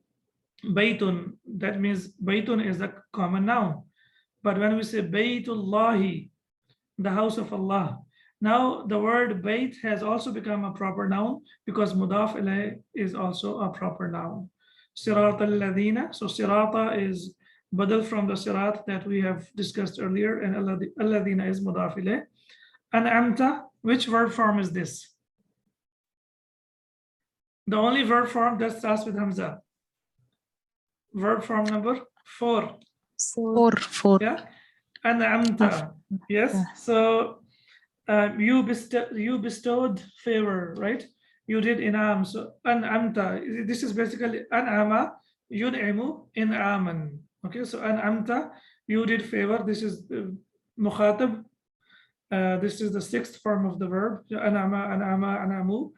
baytun, that means baytun is a common noun. But when we say baytullahi, the house of Allah, now the word bayt has also become a proper noun because mudaf ilayh is also a proper noun. Sirat al-ladina, so sirata is badal from the sirat that we have discussed earlier, and alladina is mudaf ilayh. An'amta, which verb form is this? The only verb form that starts with hamza. Verb form number 4. Four. Yeah, an'amta. Yes. So you bestowed favor, right? You did inam. So an'amta. This is basically an'ama yun'imu in'aman. Okay. So an'amta, you did favor. This is mukhatab. This is the 6th form of the verb. An'ama, an'ama, an'amu,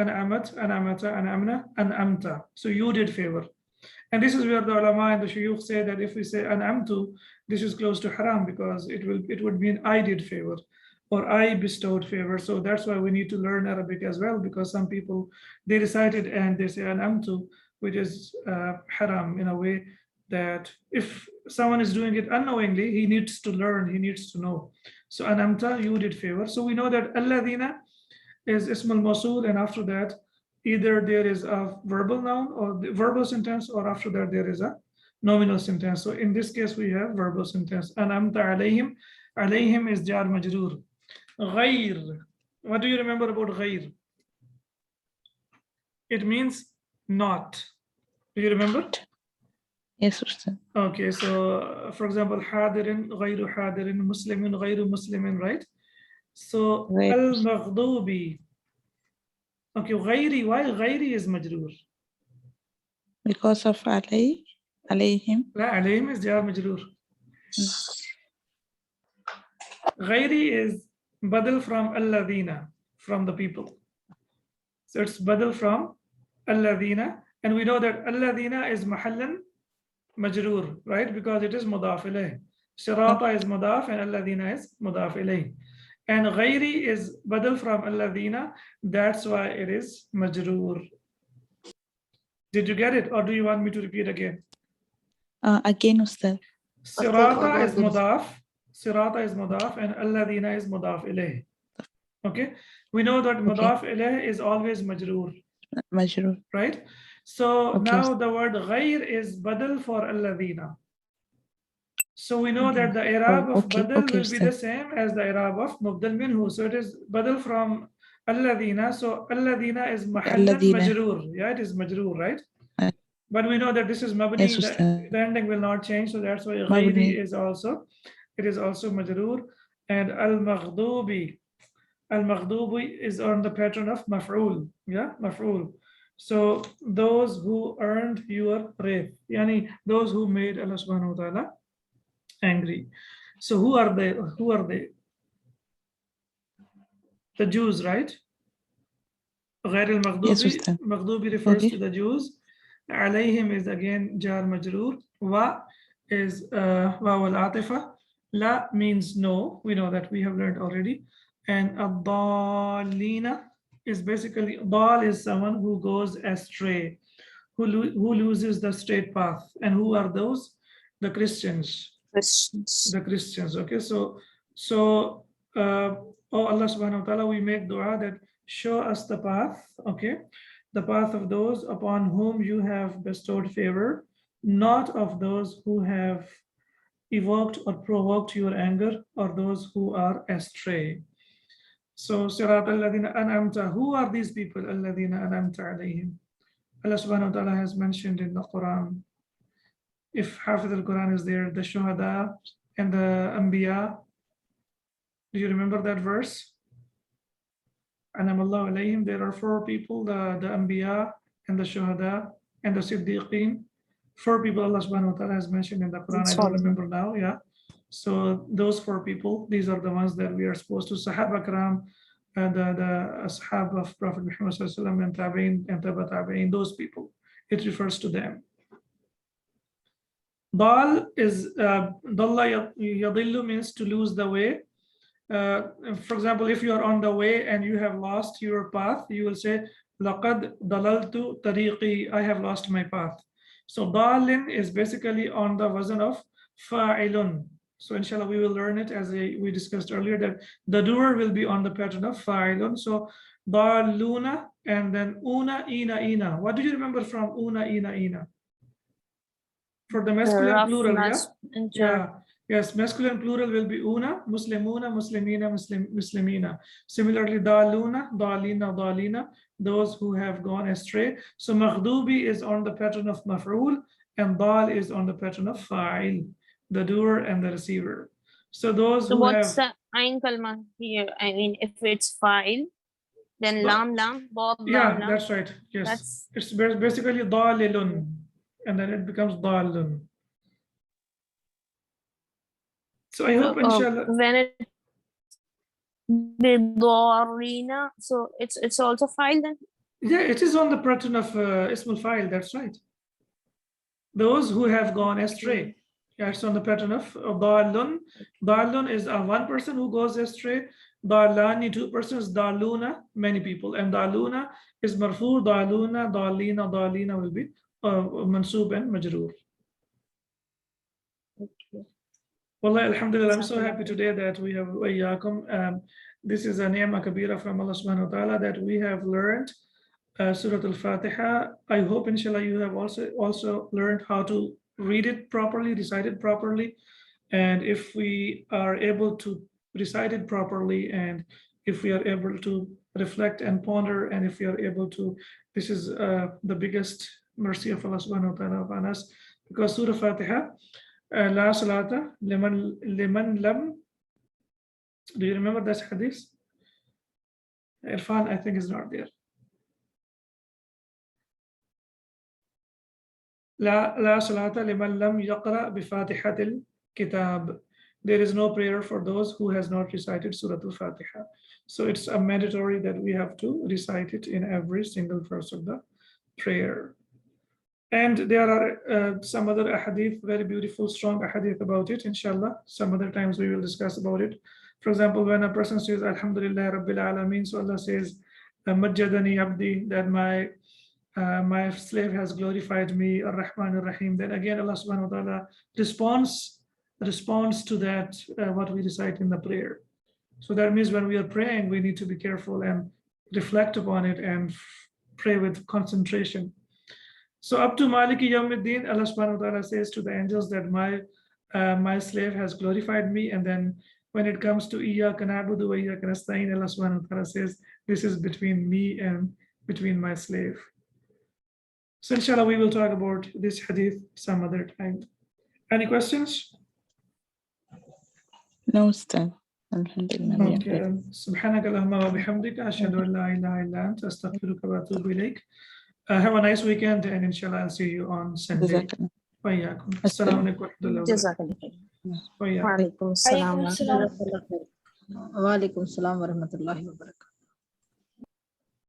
an'amat, an'amata, an'amna, an'amta. So you did favor. And this is where the ulama and the shuyukh say that if we say an'amtu, this is close to haram because it would mean I did favor or I bestowed favor. So that's why we need to learn Arabic as well, because some people, they recite it and they say an'amtu, which is haram in a way that if someone is doing it unknowingly, he needs to learn, he needs to know. So an'amta, you did favor. So we know that alladina is ismul mawsul, and after that, either there is a verbal noun or the verbal sentence, or after that there is a nominal sentence. So in this case, we have verbal sentence. An'amta alayhim. Alayhim is jar majroor. Ghayr. What do you remember about ghayr? It means not. Do you remember? Yes, Ustad. Okay, so for example, hadirin, ghayru hadirin, muslimin, ghayru muslimin, right? So Right. al-maghdubi. Okay, ghayri, why ghayri is majroor? Because of alayhim. La, alayhim is jar majroor. Ghayri is badal from alladina, from the people. So it's badal from alladina, and we know that alladina is mahallan majroor, right? Because it is mudaf ilayh. Sirata is mudaf and alladina is mudaf ilayh. And ghayri is badal from alladina, that's why it is majroor. Did you get it, or do you want me to repeat again? Again, Ustad. Sirata is mudaf. Sirata is mudaf and alladina is mudaf ilayh. Okay, we know that mudaf ilayh is always majroor, Majroor. right? So Okay. now the word ghayr is badal for alladina. So we know that the i'rab of badal will be the same as the i'rab of mubdal minhu. So it is badal from alladina. So alladina is mahallan majroor. Yeah, it is majroor, right? But we know that this is mabni. Yes, The ending will not change. So that's why ghayri is also, it is also majroor. And al-maghdubi. Al-maghdubi is on the pattern of maf'ul. Yeah, maf'ul. So those who earned your wrath, yani those who made Allah subhanahu wa ta'ala angry. So who are they? Who are they? The Jews, right? غير المغضوبي, Maghdubi refers to the Jews. عليهم is again jar majroor. Wa is waw al-atifa. La means no. We know that, we have learned already. And ad-dallina is basically, dal is someone who goes astray, who loses the straight path. And who are those? The Christians. The Christians. Okay, so oh Allah subhanahu wa ta'ala, we make dua that show us the path, okay, the path of those upon whom you have bestowed favor, not of those who have evoked or provoked your anger, or those who are astray. So Sirat alladhina an'amta, who are these people? Alladhina an'amta alayhim. Allah subhanahu wa ta'ala has mentioned in the Quran. If Hafiz al-Quran is there, the Shuhada and the Anbiya. Do you remember that verse? Anamallahu alayhim, there are 4 people, the Anbiya and the Shuhada and the Siddiqeen. 4 people Allah subhanahu wa ta'ala has mentioned in the Quran. I don't remember now, yeah. So those 4 people, these are the ones that we are supposed to, Sahaba Karam, the Ashab of Prophet Muhammad sallallahu alaihi wasallam, and Tabi'in and Taba Tabi'in, those people. It refers to them. Dal is, Dalla yadillu means to lose the way. For example, if you are on the way and you have lost your path, you will say, Laqad dalaltu tariqi, I have lost my path. So dalin is basically on the wazn of fa'ilun. So inshallah, we will learn it as we discussed earlier, that the doer will be on the pattern of fa'ilun. So daluna, and then una, ina. What do you remember from una, ina? For the masculine plural, yeah? Yeah. Yes, masculine plural will be una, muslimuna, muslimina, muslimina. Similarly, daluna, dalina, those who have gone astray. So maghdubi is on the pattern of maf'ul, and dal is on the pattern of fa'il, the doer and the receiver. So those who what's have... the ayn kalma here? I mean, if it's fa'il, then lam, bob, yeah, lam. that's right. Yes, it's basically dalilun, and then it becomes dalun. So I hope inshallah. When it bidorina, so it's also file then? Yeah, it is on the pattern of ismul file, that's right. Those who have gone astray. Yeah, it's on the pattern of dalun. Dalun is one person who goes astray. Dalani, 2 persons. Daluna, many people. And daluna is marfu. Daluna, dalina will be mansub and majroor. Okay. Wallahi, alhamdulillah, I'm so happy today that we have wayyakum. This is a ni'mah kabira from Allah subhanahu wa ta'ala that we have learned Surah Al-Fatiha. I hope inshallah you have also learned how to read it properly, recite it properly. And if we are able to recite it properly, and if we are able to reflect and ponder, and if we are able to, this is the biggest mercy of Allah subhanahu wa ta'ala upon us, because Surah Fatiha, La salata liman lam. Do you remember that hadith? Irfan, I think, is not there. La salata liman lam yaqra bi fatihatil kitab. There is no prayer for those who has not recited Surah Al-Fatiha. So it's a mandatory that we have to recite it in every single verse of the prayer. And there are some other ahadith, very beautiful, strong ahadith about it, inshallah. Some other times we will discuss about it. For example, when a person says, Alhamdulillah Rabbil Alameen, so Allah says, Majjadani Abdi, that my slave has glorified me, Ar-Rahman Ar-Rahim. Then again, Allah subhanahu wa ta'ala responds to that, what we recite in the prayer. So that means when we are praying, we need to be careful and reflect upon it and pray with concentration. So up to Maliki Yawmiddin, Allah subhanahu wa ta'ala says to the angels that my slave has glorified me. And then when it comes to Iyyaka na'budu wa iyyaka nasta'in, Allah subhanahu wa ta'ala says, this is between me and between my slave. So inshallah, we will talk about this hadith some other time. Any questions? No, Ustad. Alhamdulillah. Okay. Subhanaka Allahumma wa bihamdika ashhadu an la ilaha illa anta astaghfiruka wa atubu ilayk. Have a nice weekend, and inshallah I'll see you on Sunday. Jazakallah. وإياكم. السلام عليكم ورحمة الله وبركاته. Jazakallah khair. وإياكم. Wa alaikum assalam. Alaikum salam. Wa alaikum salam wa rahmatullahi wa barakatuh.